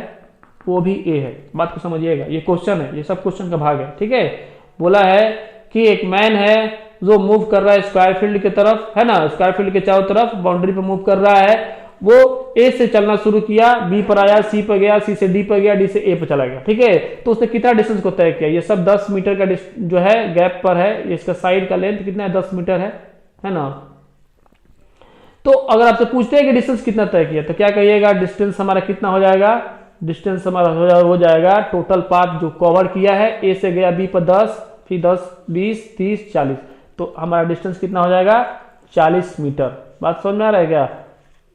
वो भी ए है। बात को समझिएगा, ये क्वेश्चन है, ये सब क्वेश्चन का भाग है, ठीक है। बोला है कि एक मैन है जो मूव कर रहा है स्क्वायर फील्ड की तरफ, है ना, स्क्वायर फील्ड के चारों तरफ बाउंड्री पे मूव कर रहा है। वो ए से चलना शुरू किया, बी पर आया, सी पर गया, सी से डी पर गया, डी से ए पर चला गया, ठीक है। तो उसने कितना डिस्टेंस को तय किया, ये सब 10 मीटर का जो है गैप पर है। इसका साइड का लेंथ कितना है, 10 मीटर है ना। तो अगर आपसे पूछते हैं कि डिस्टेंस कितना तय किया, तो क्या कहिएगा, डिस्टेंस हमारा कितना हो जाएगा, डिस्टेंस हमारा हो जाएगा टोटल पाथ जो कवर किया है, ए से गया बी पर 10, फिर 10, 20, 30, 40, तो हमारा डिस्टेंस कितना हो जाएगा, 40 मीटर। बात समझ में आ रहा है क्या,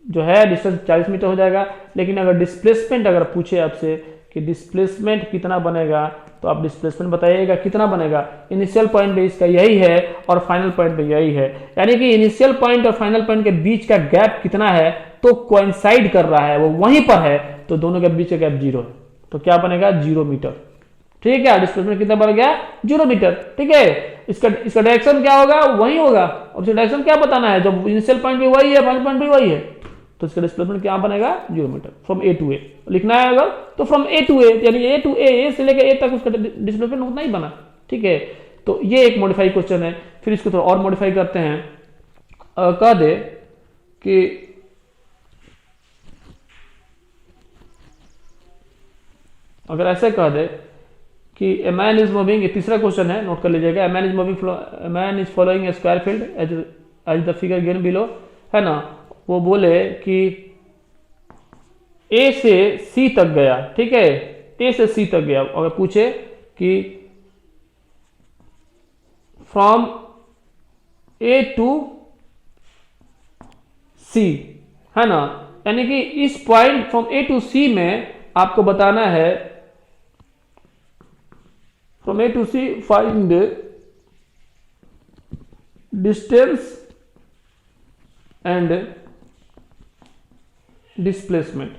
जो है डिस्टेंस 40 मीटर हो जाएगा। लेकिन अगर डिस्प्लेसमेंट अगर पूछे आपसे कि डिस्प्लेसमेंट कितना बनेगा, तो आप डिस्प्लेसमेंट बताइएगा कितना बनेगा। इनिशियल पॉइंट पे इसका यही है और फाइनल पॉइंट पे यही है, यानी कि इनिशियल पॉइंट और फाइनल पॉइंट के बीच का गैप कितना है, तो कोइंसाइड कर रहा है, वो वहीं पर है, तो दोनों के बीच का गैप 0 है, तो क्या बनेगा, 0 मीटर, ठीक है। डिस्प्लेसमेंट कितना बन गया, 0 मीटर, ठीक है। इसका डायरेक्शन क्या होगा, वही होगा, और इसका डायरेक्शन क्या बताना है, जब इनिशियल पॉइंट भी वही है, फाइनल पॉइंट भी वही है, तो इसका डिस्प्लेसमेंट क्या बनेगा, 0 मीटर फ्रॉम ए टू ए लिखना है अगर, तो फ्रॉम ए टू ए, यानी ए टू ए से लेकर ए तक उसका डिस्प्लेसमेंट उतना ही बना, ठीक है। तो ये एक मॉडिफाई क्वेश्चन है। फिर इसको थोड़ा और मॉडिफाई करते हैं, कह दे कि अगर ऐसे कह दे कि ए मैन इज मूविंग, ये तीसरा क्वेश्चन है, नोट कर लीजिएगा। A man is moving, man is following a square field as the figure given below, है ना। वो बोले कि ए से सी तक गया, ठीक है, ए से सी तक गया। अगर पूछे कि फ्रॉम ए टू सी, है ना, यानी कि इस point from A to C में आपको बताना है, from A to C find distance and displacement,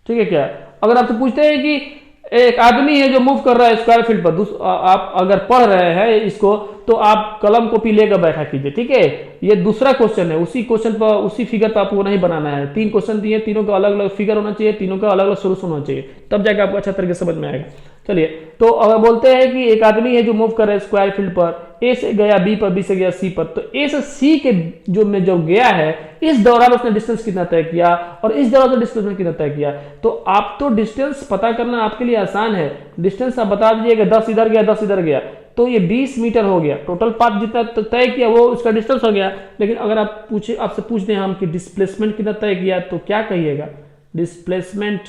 ठीक है क्या। अगर आपसे पूछते हैं कि एक आदमी है जो मूव कर रहा है स्क्वायर फील्ड पर, आप अगर पढ़ रहे हैं इसको, तो आप कलम कॉपी लेकर बैठा कीजिए, ठीक है। ये दूसरा क्वेश्चन है, उसी क्वेश्चन पर, उसी फिगर पर आपको नहीं बनाना है। 3 क्वेश्चन दिए, तीनों का अलग अलग फिगर होना चाहिए, तीनों का अलग अलग सोल्यूशन होना चाहिए, तब जाकर आपको अच्छा तरीके से समझ में आएगा। चलिए, तो अगर बोलते हैं कि एक आदमी है जो मूव कर रहा है स्क्वायर फील्ड पर, ए से गया बी पर, बी से गया सी पर, तो ए से सी के जो गया है, इस दौरान उसने डिस्टेंस कितना तय किया और इस दौरान डिस्टेंस कितना तय किया। तो आप तो डिस्टेंस पता करना आपके लिए आसान है, डिस्टेंस आप बता दीजिएगा, 10 इधर गया, 10 इधर गया, तो ये 20 मीटर हो गया। टोटल पाथ जितना तय किया वो उसका डिस्टेंस हो गया। लेकिन अगर आपसे पूछ दें हम कि डिस्प्लेसमेंट कितना तय किया, तो क्या कहिएगा, डिस्प्लेसमेंट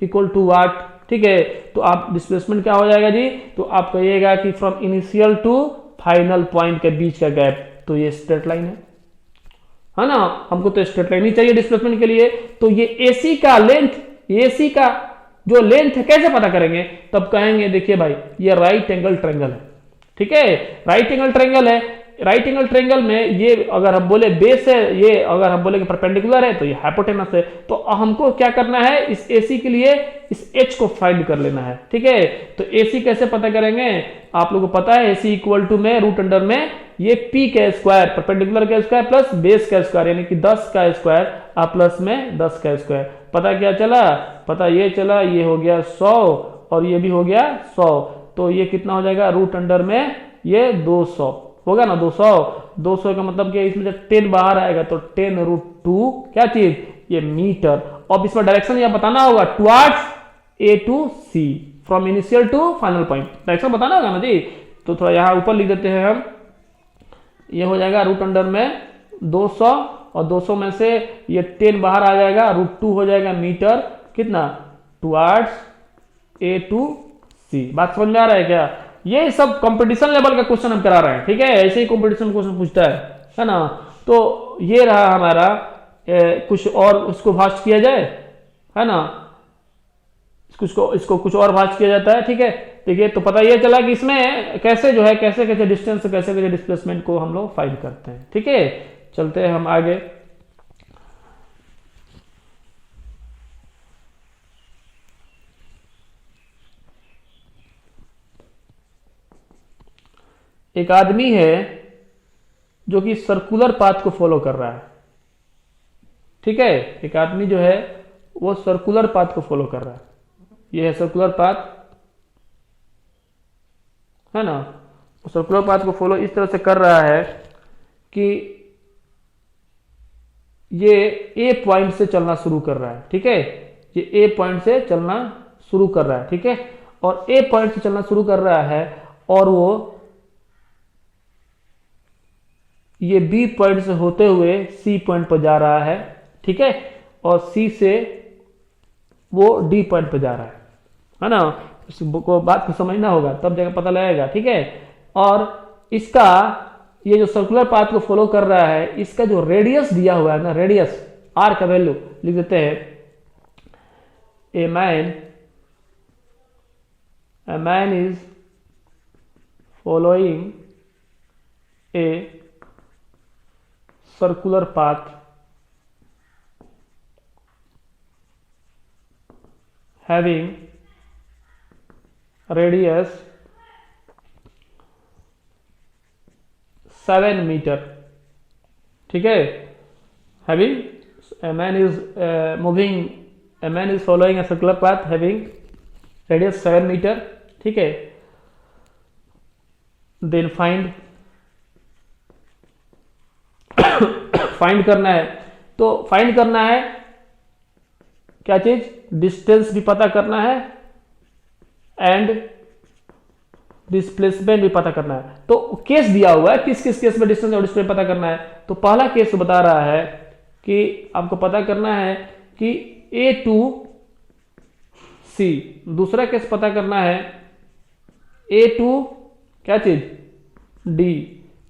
इक्वल टू व्हाट, ठीक है। तो आप डिस्प्लेसमेंट क्या हो जाएगा जी, तो आप कहिएगा कि from initial to final point के बीच का गैप, तो ये स्ट्रेट लाइन है ना, हमको तो स्ट्रेट लाइन ही चाहिए डिस्प्लेसमेंट के लिए। तो ये एसी का लेंथ, एसी का जो लेंथ है कैसे पता करेंगे, तब कहेंगे देखिए भाई ये राइट एंगल ट्रायंगल है, ठीक है, राइट एंगल ट्रायंगल है। राइट एंगल ट्रायंगल में ये अगर हम बोले बेस है, ये अगर हम बोले कि परपेंडिकुलर है, तो ये हाइपोटेनस है। तो हमको क्या करना है, इस एसी के लिए इस एच को फाइंड कर लेना है, ठीक है। तो एसी कैसे पता करेंगे, आप लोगों को पता है, एसी इक्वल टू में रूट अंडर में ये पी का स्क्वायर, परपेंडिकुलर का स्क्वायर प्लस बेस का स्क्वायर, यानी कि 10 का स्क्वायर आप प्लस में 10 का स्क्वायर। पता क्या चला, पता ये चला, ये हो गया 100 और ये भी हो गया 100, तो ये कितना हो जाएगा, रूट अंडर में ये 200 होगा ना, 200 का मतलब क्या, इसमें जब 10 बाहर आएगा तो 10√2 क्या चीज, ये मीटर। अब इसमें डायरेक्शन यह बताना होगा, towards A to C, from initial to final point, direction बताना होगा ना जी। तो थोड़ा यहां ऊपर लिख देते हैं हम, ये हो जाएगा रूट अंडर में 200 और 200 में से ये 10 बाहर आ जाएगा, √2 हो जाएगा मीटर कितना टुवर्ड्स A to C। बात समझ में आ रहा है क्या? ये सब कंपटीशन लेवल का क्वेश्चन हम करा रहे हैं, ठीक है, ऐसे ही कंपटीशन क्वेश्चन पूछता है ना। तो ये रहा हमारा कुछ और उसको फास्ट किया जाए, है ना, इसको कुछ और फास्ट किया जाता है, ठीक है। देखिए तो पता ये चला कि इसमें कैसे जो है कैसे कैसे डिस्टेंस कैसे कैसे डिस्प्लेसमेंट को हम लोग फाइंड करते हैं, ठीक है। चलते हैं हम आगे। एक आदमी है जो कि सर्कुलर पाथ को फॉलो कर रहा है, ठीक है। एक आदमी जो है वो सर्कुलर पाथ को फॉलो कर रहा है, ये है सर्कुलर पाथ, है ना। सर्कुलर पाथ को फॉलो इस तरह से कर रहा है कि ये ए पॉइंट से चलना शुरू कर रहा है, ठीक है। ये ए पॉइंट से चलना शुरू कर रहा है, ठीक है, और ए पॉइंट से चलना शुरू कर रहा है और वो ये बी पॉइंट से होते हुए सी पॉइंट पर जा रहा है, ठीक है, और सी से वो डी पॉइंट पर जा रहा है ना। इसको बात को समझना होगा तब जगह पता लगेगा, ठीक है। और इसका ये जो सर्कुलर पाथ को फॉलो कर रहा है, इसका जो रेडियस दिया हुआ है ना, रेडियस आर का वैल्यू लिख देते हैं, ए man is following A circular path having radius 7 meter, ठीक है। having a man is following a circular path having radius 7 meter, ठीक है। then फाइंड करना है, तो फाइंड करना है क्या चीज, डिस्टेंस भी पता करना है एंड डिस्प्लेसमेंट भी पता करना है। तो केस दिया हुआ है, किस किस केस में डिस्टेंस और डिस्प्लेसमेंट पता करना है। तो पहला केस बता रहा है कि आपको पता करना है कि A to C, दूसरा केस पता करना है A to क्या चीज D,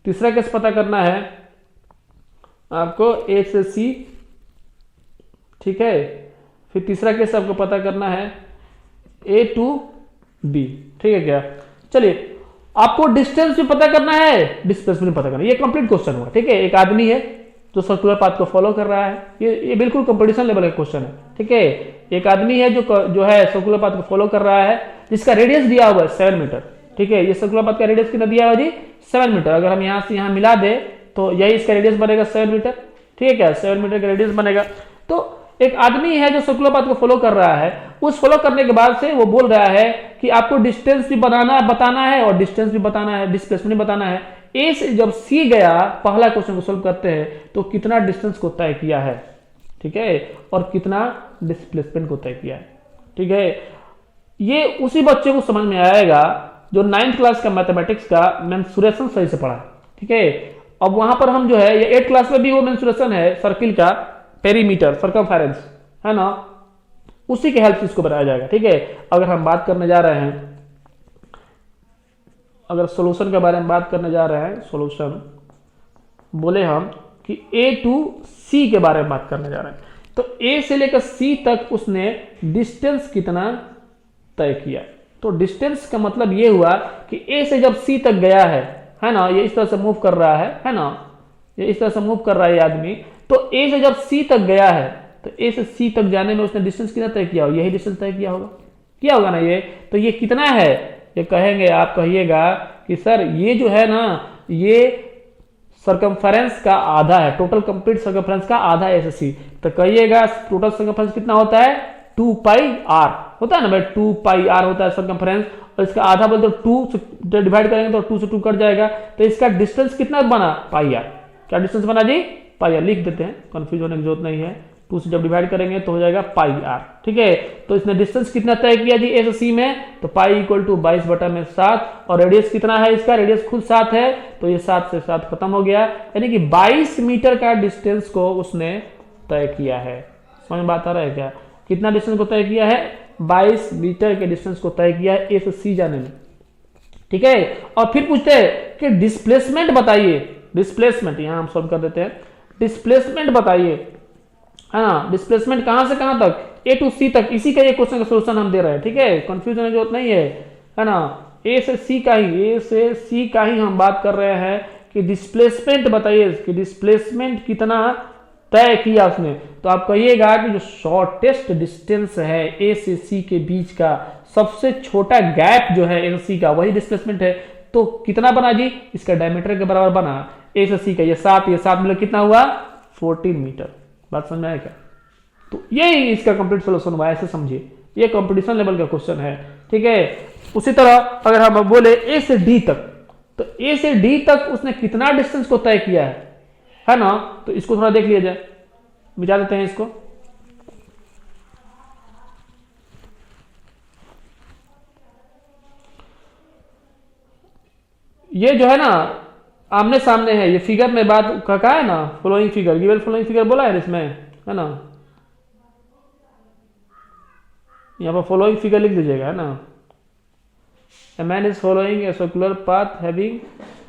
तीसरा केस पता करना है आपको A से C, ठीक है। फिर तीसरा केस आपको पता करना है A to B, ठीक है क्या। चलिए आपको डिस्टेंस भी पता करना है, डिस्प्लेसमेंट पता करना है, ये कंप्लीट क्वेश्चन हुआ, ठीक है। एक आदमी है जो सर्कुलर पाथ को फॉलो कर रहा है, ये बिल्कुल कंपटीशन लेवल का क्वेश्चन है, ठीक है। एक आदमी है जो है सर्कुलर पाथ को फॉलो कर रहा है, जिसका रेडियस दिया हुआ है 7 मीटर, ठीक है। ये सर्कुलर पाथ का रेडियस कितना दिया हुआ जी 7 मीटर। अगर हम यहां से यहां मिला दे तो यही इसका रेडियस बनेगा 7 मीटर, ठीक है क्या, 7 मीटर का रेडियस बनेगा। तो एक आदमी है जो सर्कुलर पाथ को फॉलो कर रहा है, उस फॉलो करने के बाद से वो बोल रहा है कि आपको डिस्टेंस भी बताना है और डिस्टेंस भी बताना है, डिस्प्लेसमेंट भी बताना है। ए से जब सी गया, पहला क्वेश्चन को सोल्व करते हैं तो कितना डिस्टेंस को तय किया है, ठीक है, और कितना डिस्प्लेसमेंट को तय किया है, ठीक है। ये उसी बच्चे को समझ में आएगा जो 9th क्लास का मैथमेटिक्स का मेंसुरेशन सही से पढ़ा, ठीक है। अब वहां पर हम जो है ये 8th क्लास में भी वो मेंसुरेशन है सर्किल का, पेरीमीटर, सर्कमफेरेंस, है ना, उसी के हेल्प से इसको बनाया जाएगा, ठीक है। अगर हम बात करने जा रहे हैं, अगर सॉल्यूशन के बारे में बात करने जा रहे हैं, सॉल्यूशन बोले हम कि A to C के बारे में बात करने जा रहे हैं, तो A से लेकर C तक उसने डिस्टेंस कितना तय किया। तो डिस्टेंस का मतलब ये हुआ कि A से जब C तक गया है ना, ये इस तरह से मूव कर रहा है ना, ये इस तरह से मूव कर रहा है ये आदमी। तो A से जब C तक गया है, तो A से C तक जाने में उसने डिस्टेंस कितना तय किया होगा, यही डिस्टेंस तय किया होगा ना ये। तो ये कितना है, ये कहेंगे, आप कहिएगा कि सर ये जो है ना, ये सर्कमफेरेंस का आधा है, टोटल कंप्लीट सर्कमफेरेंस का आधा है A से C। तो कहिएगा टोटल सर्कमफेरेंस कितना होता है, 2 पाई r होता है ना भाई, 2 पाई r होता है सर्कमफेरेंस, और इसका आधा बोलते 2 से डिवाइड करेंगे तो 2 से 2 कट जाएगा। तो इसका डिस्टेंस कितना बना, पाई r। क्या डिस्टेंस बना जी, पाई r, लिख देते हैं, कंफ्यूज होने की जरूरत नहीं है, 2 से जब डिवाइड करेंगे तो हो जाएगा पाई आर। ठीक है, तो इसने डिस्टेंस कितना तय किया जी ए से सी में, तो पाई इक्वल टू 22/7, और रेडियस कितना है इसका, रेडियस खुद 7 है, तो ये 7 से 7 खत्म हो गया, यानी कि 22 मीटर का डिस्टेंस को उसने तय किया है। समझ में बात आ रहा है क्या, कितना डिस्टेंस को तय किया है, 22 मीटर के डिस्टेंस को तय किया है ए से सी जाने में। ठीक है, और फिर पूछते हैं कि डिस्प्लेसमेंट बताइए, डिस्प्लेसमेंट यहां हम सॉल्व कर देते हैं, डिस्प्लेसमेंट बताइए, है ना, डिस्प्लेसमेंट कहां से कहां तक, ए टू सी तक, इसी का ये क्वेश्चन का सॉल्यूशन हम दे रहे हैं। ठीक है, कंफ्यूजन की जरूरत नहीं है ना, ए से सी का ही, ए से सी का ही हम बात कर रहे हैं कि डिस्प्लेसमेंट बताइए कि डिस्प्लेसमेंट कितना तय किया उसने। तो आप कहिएगा कि जो शॉर्टेस्ट डिस्टेंस है ए से सी के बीच का, सबसे छोटा गैप जो है ए से सी का, वही डिस्प्लेसमेंट है। तो कितना बना जी, इसका डायमीटर के बराबर बना ए से सी का, ये 7 मिलकर कितना हुआ 14 मीटर। बात समझ में आया क्या, तो यही इसका कंप्लीट सोल्यूशन हुआ, ऐसे समझिए, ये कंपटीशन लेवल का क्वेश्चन है। ठीक है, उसी तरह अगर हम बोले ए से डी तक, तो ए से डी तक उसने कितना डिस्टेंस को तय किया है ना, तो इसको थोड़ा देख लिया जाए, मिटा देते हैं इसको। ये जो है ना आमने सामने है, ये फिगर में बात कहा है ना, following figure, given following figure बोला है इसमें, है ना, यहां पर फॉलोइंग फिगर लिख दीजिएगा, है ना, a man is following a circular path having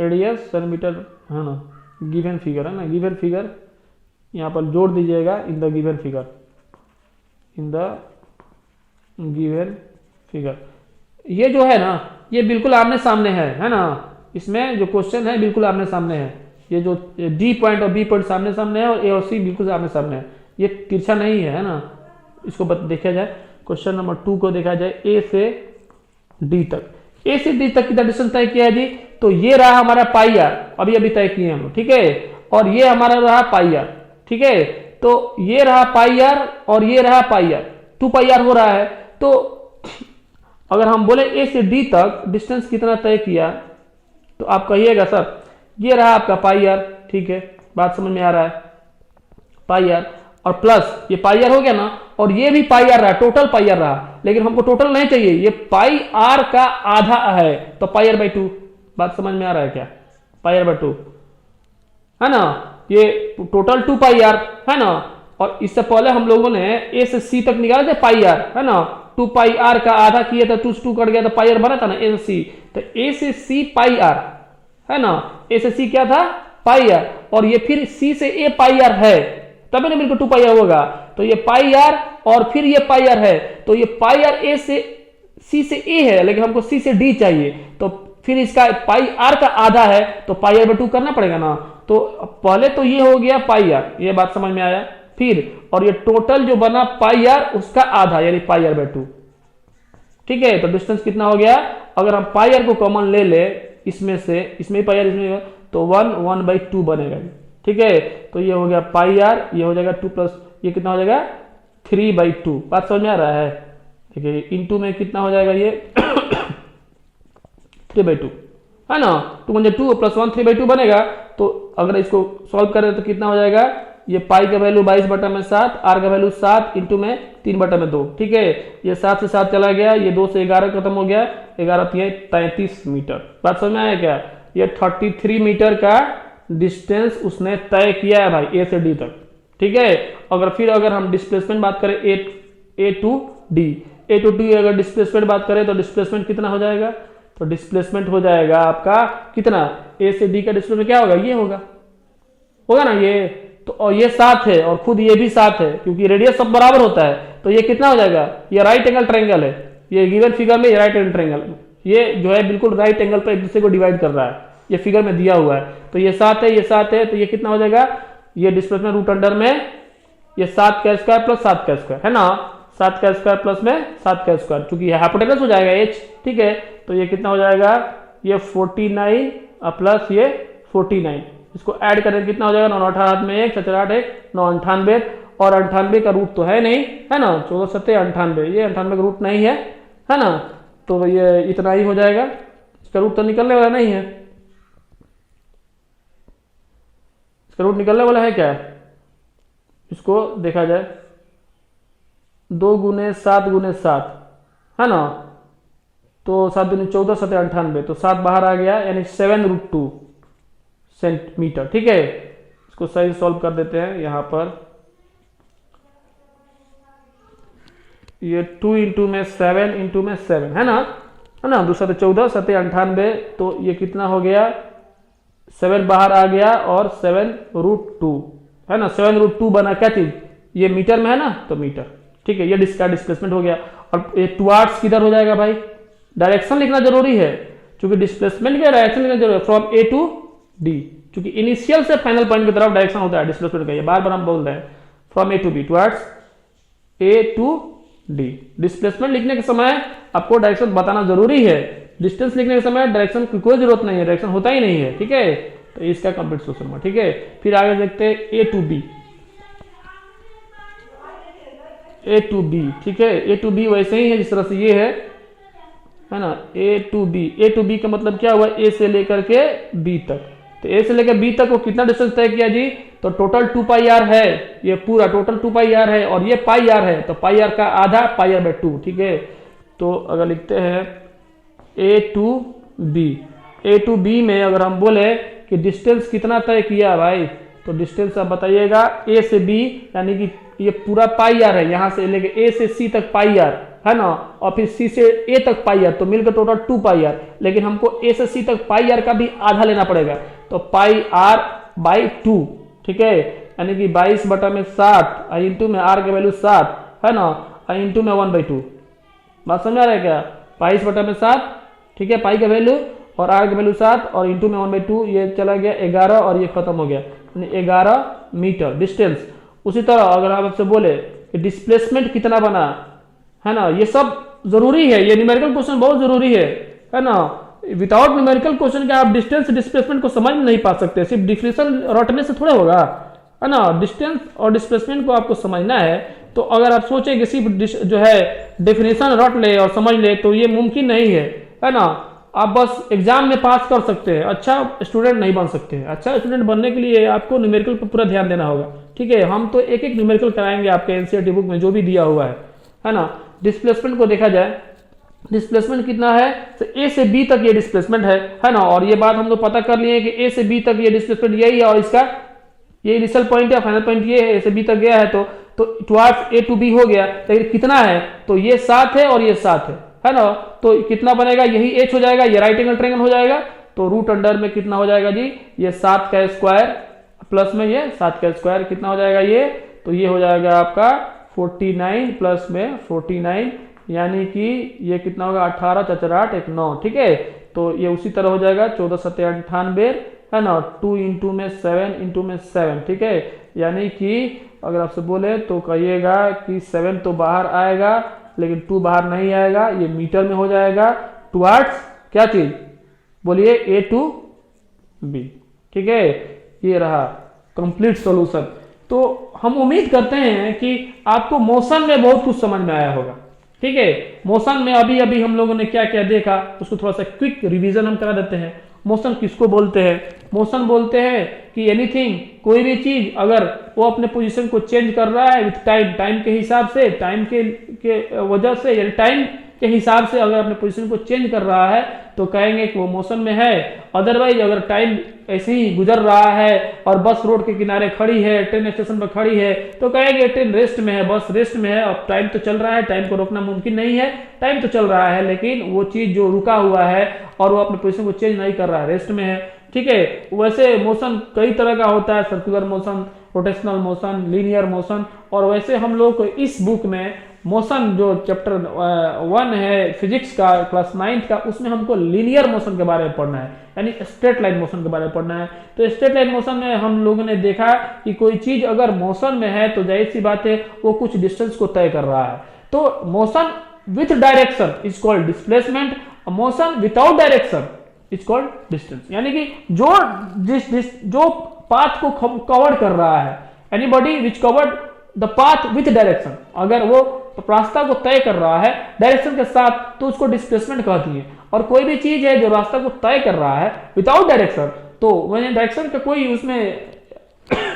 radius 7 meter, है ना, गिवन फिगर, है ना, गिवन फिगर यहां पर जोड़ दीजिएगा, in the given figure, in the given figure. ये जो है ना, ये बिल्कुल आमने सामने है ना, इसमें जो क्वेश्चन है बिल्कुल आमने सामने है, ये जो डी पॉइंट और बी पॉइंट सामने सामने है, और ए और सी बिल्कुल आमने सामने है, ये तिरछा नहीं है ना। इसको देखा जाए, क्वेश्चन नंबर 2 को देखा जाए, ए से डी तक, ए से डी तक कितना डिस्टेंस तय किया है जी, तो ये रहा हमारा पाई आर, अभी अभी तय किए हम लोग। ठीक है, और ये हमारा रहा पाई आर। ठीक है, तो ये रहा पाई आर और ये रहा पाई आर, 2 पाई आर हो रहा है। तो अगर हम बोले ए से डी तक डिस्टेंस कितना तय किया, तो आप कहिएगा सर ये रहा आपका पाई आर। ठीक है, बात समझ में आ रहा है, पाई आर और प्लस ये पाई आर हो गया ना, और ये भी पाई आर रहा, टोटल पाई आर रहा, लेकिन हमको टोटल नहीं चाहिए, ये पाई आर का आधा है, तो पाई आर बाई 2। बात समझ में आ रहा है क्या, पाई आर बाई 2, है ना, ये टोटल 2 पाई आर, है ना, और इससे पहले हम लोगों ने ए से सी तक निकाला था पाई आर, है ना, 2 पाई आर का आधा किया था, 2 से 2 कट गया, तो पाई आर बना था ना ए से सी, तो ए से सी पाई आर, है ना, ए से सी क्या था पाई आर, और ये फिर सी से ए पाई आर है, तभी ना मिलकर 2 पाई आर होगा, तो ये पाई आर और फिर ये पाई आर है, तो ये पाई आर ए से सी से ए है, लेकिन हमको सी से डी चाहिए, तो फिर इसका पाई आर का आधा है, तो पाई आर बाई 2 करना पड़ेगा ना। तो पहले तो ये हो गया पाई आर, ये बात समझ में आया, फिर और ये टोटल जो बना पाई आर उसका आधा, यानी पाई आर बाई 2। ठीक है, तो डिस्टेंस कितना हो गया, अगर हम पाई आर को कॉमन ले ले इसमें से, इसमें पाई आर इसमें, तो 1/2 बनेगा। ठीक है, तो ये हो गया पाई आर, ये हो जाएगा 2 प्लस ये कितना हो जाएगा 3/2। बात समझ में आ रहा है, देखिए इंटू में कितना हो जाएगा ये 3/2, है ना, 2 प्लस 1 3/2 बनेगा। तो अगर इसको सॉल्व करें तो कितना हो जाएगा, ये पाई का वैल्यू 22/7, आर का वैल्यू 7 इंटू में 3/2। ठीक है, ये 7 से 7 चला गया, ये 2 से 11 खत्म हो गया, 11 33 मीटर। बात समझ में आया क्या, ये 33 मीटर का डिस्टेंस उसने तय किया है भाई ए से डी तक। ठीक है, अगर हम डिस्प्लेसमेंट बात करें ए टू डी अगर डिस्प्लेसमेंट बात करें तो डिस्प्लेसमेंट कितना हो जाएगा, तो डिस्प्लेसमेंट हो जाएगा आपका कितना, ए से डी का डिस्प्लेसमेंट क्या होगा, ये होगा ना ये, तो और ये 7 है और खुद ये भी 7 है, क्योंकि रेडियस सब बराबर होता है, तो ये कितना हो जाएगा, ये राइट एंगल ट्रायंगल है, ये गिवन फिगर में ये राइट एंगल ट्रायंगल, ये जो है बिल्कुल राइट एंगल पर एक दूसरे को डिवाइड कर रहा है, ये फिगर में दिया हुआ है। तो ये 7 है, ये 7 है, तो ये कितना हो जाएगा, ये डिस्प्लेसमेंट रूट अंडर में ये 7 का स्क्वायर प्लस 7 का स्क्वायर, है ना, 7 का स्क्वायर प्लस में 7 का स्क्वायर, क्योंकि ये हाइपोटेनस हो जाएगा h। ठीक है, तो ये कितना हो जाएगा, ये 49 प्लस ये 49, इसको ऐड करें कितना हो जाएगा, 9 18 में 1 4 8 1 9 98, और 98 का रूट तो है नहीं, है ना, 14 7 98, ये 98 का रूट नहीं है ना, तो ये इतना ही हो जाएगा, इसका रूट तो निकलने वाला नहीं है, इसका रूट निकलने वाला है क्या, इसको देखा जाए, 2 × 7 × 7 है ना, तो 7 दूनी 14, 7 98, तो 7 बाहर आ गया, यानी 7√2 सेंटीमीटर। ठीक है, इसको सही सॉल्व कर देते हैं। यहाँ पर ये 2 × में 7 × में 7 है ना, 2 7 14, 7 98, तो ये कितना हो गया, 7 बाहर आ गया और 7√2 है ना, 7√2 बना क्या चीज, ये मीटर में है ना, तो मीटर। ठीक है, ये इसका डिस्प्लेसमेंट हो गया। और ये टुवार्ड्स किधर हो जाएगा भाई, डायरेक्शन लिखना जरूरी है, क्योंकि डिस्प्लेसमेंट का डायरेक्शन लिखना जरूरी है, फ्रॉम ए टू डी, क्योंकि इनिशियल से फाइनल पॉइंट की तरफ डायरेक्शन होता है डिस्प्लेसमेंट का, ये बार बार हम बोल रहे हैं, from A to B, towards A to D. Displacement लिखने के समय आपको डायरेक्शन बताना जरूरी है, डिस्टेंस लिखने के समय डायरेक्शन की कोई जरूरत नहीं है, डायरेक्शन होता ही नहीं है। ठीक है, तो इसका कंप्लीट सोल्यूशन हुआ। ठीक है, फिर आगे देखते हैं a to b, a to b. ठीक है, ए टू बी वैसे ही है जिस तरह से ये है ना, a to b. A to b का मतलब क्या हुआ, ए से लेकर के बी तक, तो ए से लेकर बी तक वो कितना डिस्टेंस तय किया जी, तो टोटल 2πr है, ये पूरा टोटल 2πr है, और ये πr है, तो πr का आधा πr/2। ठीक है, तो अगर लिखते हैं a to b, a to b में अगर हम बोले कि डिस्टेंस कितना तय किया भाई, तो डिस्टेंस आप बताइएगा, ए से बी यानी कि ये पूरा πr है, यहां से लेके ए से सी तक πr है ना, और फिर सी से ए तक πr, तो मिलकर टोटल 2πr, लेकिन हमको ए से सी तक πr का भी आधा लेना पड़ेगा, तो πr/2। ठीक है, यानी कि 22/7 इंटू में r के वैल्यू 7 है ना, इंटू में 1/2। बात समझ आ रहा है क्या, 22/7। ठीक है, पाई का वैल्यू और r की वैल्यू 7 और इंटू में 1/2, ये चला गया 11 और ये खत्म हो गया, यानी 11 मीटर डिस्टेंस। उसी तरह अगर आप आपसे बोले कि डिस्प्लेसमेंट कितना बना है ना, ये सब जरूरी है, ये न्यूमेरिकल क्वेश्चन बहुत जरूरी है ना। विदाउट न्यूमेरिकल क्वेश्चन के आप डिस्टेंस डिस्प्लेसमेंट को समझ नहीं पा सकते, सिर्फ डिफिनेशन रटने से थोड़े होगा है ना। डिस्टेंस और डिस्प्लेसमेंट को आपको समझना है, तो अगर आप सोचे कि सिर्फ जो है डेफिनेशन रट ले और समझ ले, तो ये मुमकिन नहीं है ना। आप बस एग्जाम में पास कर सकते हैं, अच्छा स्टूडेंट नहीं बन सकते हैं। अच्छा स्टूडेंट बनने के लिए आपको न्यूमेरिकल पर पूरा ध्यान देना होगा। ठीक है, हम तो एक एक न्यूमेरिकल कराएंगे आपके एनसीईआरटी बुक में जो भी दिया हुआ है ना। डिस्प्लेसमेंट को देखा जाए, डिस्प्लेसमेंट कितना है, तो ए से बी तक ये डिस्प्लेसमेंट है ना, और ये बात हम लोग पता कर लिए कि ए से बी तक ये डिस्प्लेसमेंट यही है, और इसका ये इनिशियल पॉइंट है, फाइनल पॉइंट ये है, ए से बी तक गया है, तो टुवार्ड्स ए टू बी हो गया। लेकिन कितना है, तो ये 7 है और ये 7 है ना, तो कितना बनेगा, यही h हो जाएगा, ये राइट एंगल ट्रायंगल हो जाएगा, तो रूट अंडर में कितना हो जाएगा जी, ये 7 का स्क्वायर प्लस में ये 7 का स्क्वायर कितना हो जाएगा ये, तो ये हो जाएगा आपका 49 प्लस में 49, यानी कि ये कितना होगा 18 4 8 1 9। ठीक है, तो ये उसी तरह हो जाएगा 14 7 98 है ना, 2 इंटू में 7 इंटू में 7। ठीक है, यानी कि अगर आपसे बोले तो कहिएगा कि 7 तो बाहर आएगा लेकिन 2 बाहर नहीं आएगा, ये मीटर में हो जाएगा, टुवार्ड्स क्या चीज बोलिए, ए टू बी। ठीक है, ये रहा कंप्लीट सॉल्यूशन। तो हम उम्मीद करते हैं कि आपको मोशन में बहुत कुछ समझ में आया होगा। ठीक है, मोशन में अभी अभी हम लोगों ने क्या क्या देखा उसको थोड़ा सा क्विक रिवीजन हम करा देते हैं। मोशन किसको बोलते हैं, मोशन बोलते हैं कि एनीथिंग, कोई भी चीज अगर वो अपने पोजीशन को चेंज कर रहा है विथ टाइम, टाइम के हिसाब से, टाइम के वजह से, यानी टाइम के हिसाब से अगर अपने पोजीशन को चेंज कर रहा है तो कहेंगे कि वो मोशन में है। अदरवाइज अगर टाइम ऐसे ही गुजर रहा है और बस रोड के किनारे खड़ी है, ट्रेन स्टेशन पर खड़ी है, तो कहेंगे ट्रेन रेस्ट में है, बस रेस्ट में है। अब टाइम तो चल रहा है, टाइम को रोकना मुमकिन नहीं है, टाइम तो चल रहा है, लेकिन वो चीज जो रुका हुआ है और वो अपने पोजीशन को चेंज नहीं कर रहा है, रेस्ट में है। ठीक है, वैसे मोशन कई तरह का होता है, circular motion, rotational motion, linear motion, और वैसे हम लोग को इस बुक में मोशन जो चैप्टर 1 है फिजिक्स का क्लास 9th का, उसमें हमको लीनियर मोशन के बारे में पढ़ना है, यानी स्ट्रेट लाइन मोशन के बारे में पढ़ना है। तो स्ट्रेट लाइन मोशन में हम लोगों ने देखा कि कोई चीज अगर मोशन में है तो जाहिर सी बात है वो कुछ डिस्टेंस को तय कर रहा है। तो motion with direction is called displacement, motion without direction is called distance, यानी कि जो पाथ को कवर कर रहा है, anybody which covered the path with direction, अगर वो रास्ता को तय कर रहा है डायरेक्शन के साथ तो उसको डिस्प्लेसमेंट कहती है। और कोई भी चीज है जो रास्ता को तय कर रहा है विदाउट डायरेक्शन, तो मैंने डायरेक्शन का कोई उसमें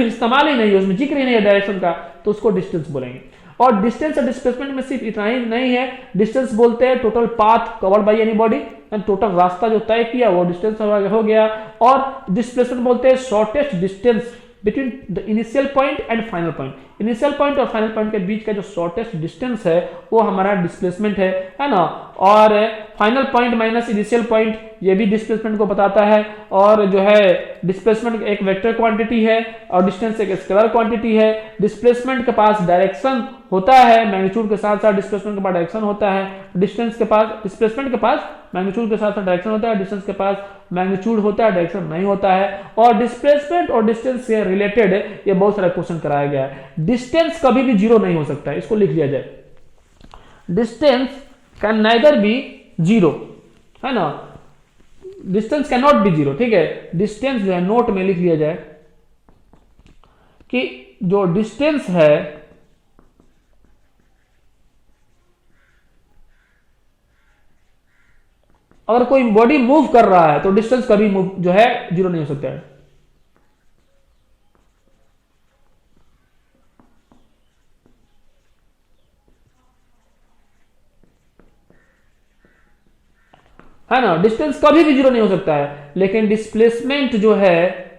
इस्तेमाल ही नहीं है, उसमें जिक्र ही नहीं है डायरेक्शन का, तो उसको डिस्टेंस बोलेंगे। और डिस्टेंस और डिस्प्लेसमेंट में सिर्फ इतना ही नहीं है, डिस्टेंस बोलते हैं total path covered by any body, total रास्ता जो तय किया वो डिस्टेंस हो गया, और डिस्प्लेसमेंट बोलते हैं shortest distance between the initial point and final point, initial point और फाइनल पॉइंट के बीच का जो शॉर्टेस्ट डिस्टेंस है वो हमारा डिस्प्लेसमेंट है ना। और final point minus initial point ये भी डिस्प्लेसमेंट को बताता है, और जो है डिस्प्लेसमेंट एक वेक्टर क्वांटिटी है और डिस्टेंस एक स्केलर क्वांटिटी है। डिस्प्लेसमेंट के पास डायरेक्शन होता है, मैग्नीट्यूड के साथ साथ डिस्प्लेसमेंट के पास डायरेक्शन होता है, डिस्टेंस के पास डिस्प्लेसमेंट के पास मैग्नीट्यूड के साथ साथ डायरेक्शन होता है, डिस्टेंस के पास मैग्नीट्यूड होता है डायरेक्शन नहीं होता है। और डिस्प्लेसमेंट और डिस्टेंस से रिलेटेड ये बहुत सारा क्वेश्चन कराया गया है। डिस्टेंस कभी भी जीरो नहीं हो सकता है, इसको लिख लिया जाए, distance can neither be zero, है ना, distance can not be zero, ठीक है। डिस्टेंस जो है नोट में लिख लिया जाए कि जो डिस्टेंस है अगर कोई बॉडी मूव कर रहा है तो डिस्टेंस कभी मूव जो है जीरो नहीं हो सकता है ना, डिस्टेंस कभी भी जीरो नहीं हो सकता है। लेकिन डिस्प्लेसमेंट जो है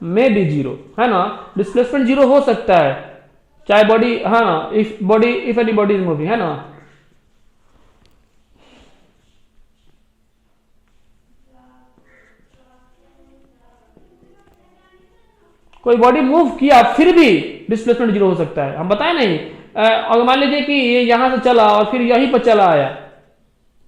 में भी जीरो, है ना, डिस्प्लेसमेंट जीरो हो सकता है चाहे बॉडी, है ना, if any body is moving, है ना। कोई बॉडी मूव किया फिर भी डिस्प्लेसमेंट जीरो हो सकता है, हम बताए नहीं। अगर मान लीजिए कि ये यहां से चला और फिर यहीं पर चला आया,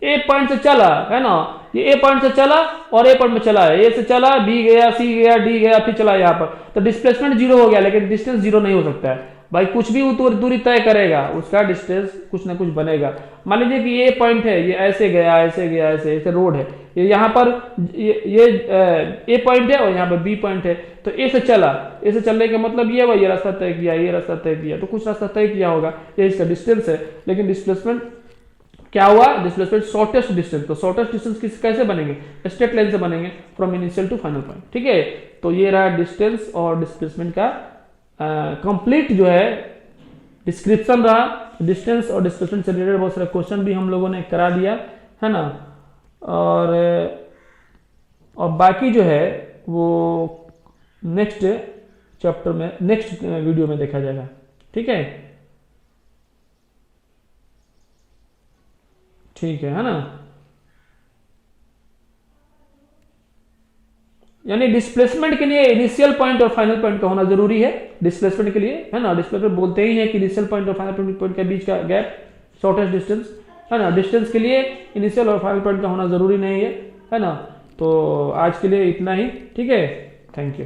ए पॉइंट से चला, है ना, ये ए पॉइंट से चला और ए पॉइंट में चला है, ए से चला, बी गया, सी गया, डी गया, फिर चला यहाँ पर, तो डिस्प्लेसमेंट जीरो हो गया, लेकिन डिस्टेंस जीरो नहीं हो सकता है भाई। कुछ भी दूरी तय करेगा उसका डिस्टेंस कुछ ना कुछ बनेगा। मान लीजिए कि ये पॉइंट है, ये ऐसे गया, ऐसे गया, ऐसे ऐसे रोड है, ये यहाँ पर ये ए पॉइंट है और यहाँ पर बी पॉइंट है, तो ए से चला, ए से चलने का मतलब ये भाई ये रास्ता तय किया, ये रास्ता तय किया, तो कुछ रास्ता तय किया होगा, ये इसका डिस्टेंस है। लेकिन डिस्प्लेसमेंट क्या हुआ, डिस्प्लेसमेंट शॉर्टेस्ट डिस्टेंस, तो शॉर्टेस्ट डिस्टेंस कैसे बनेंगे, स्ट्रेट लाइन से बनेंगे from initial to final point, ठीक है। तो ये रहा डिस्टेंस और डिस्प्लेसमेंट का कंप्लीट जो है डिस्क्रिप्शन रहा। डिस्टेंस और डिस्प्लेसमेंट से रिलेटेड बहुत सारे क्वेश्चन भी हम लोगों ने करा दिया, है ना, और बाकी जो है वो नेक्स्ट चैप्टर में, नेक्स्ट वीडियो में देखा जाएगा, ठीक है, ठीक है ना। यानी डिस्प्लेसमेंट के लिए इनिशियल पॉइंट और फाइनल पॉइंट का होना जरूरी है, डिस्प्लेसमेंट के लिए, है ना। डिस्प्लेसमेंट बोलते ही है कि इनिशियल पॉइंट और फाइनल पॉइंट के बीच का गैप, शॉर्टेस्ट डिस्टेंस, है ना। डिस्टेंस के लिए इनिशियल और फाइनल पॉइंट का होना जरूरी नहीं है ना। तो आज के लिए इतना ही, ठीक है, थैंक यू।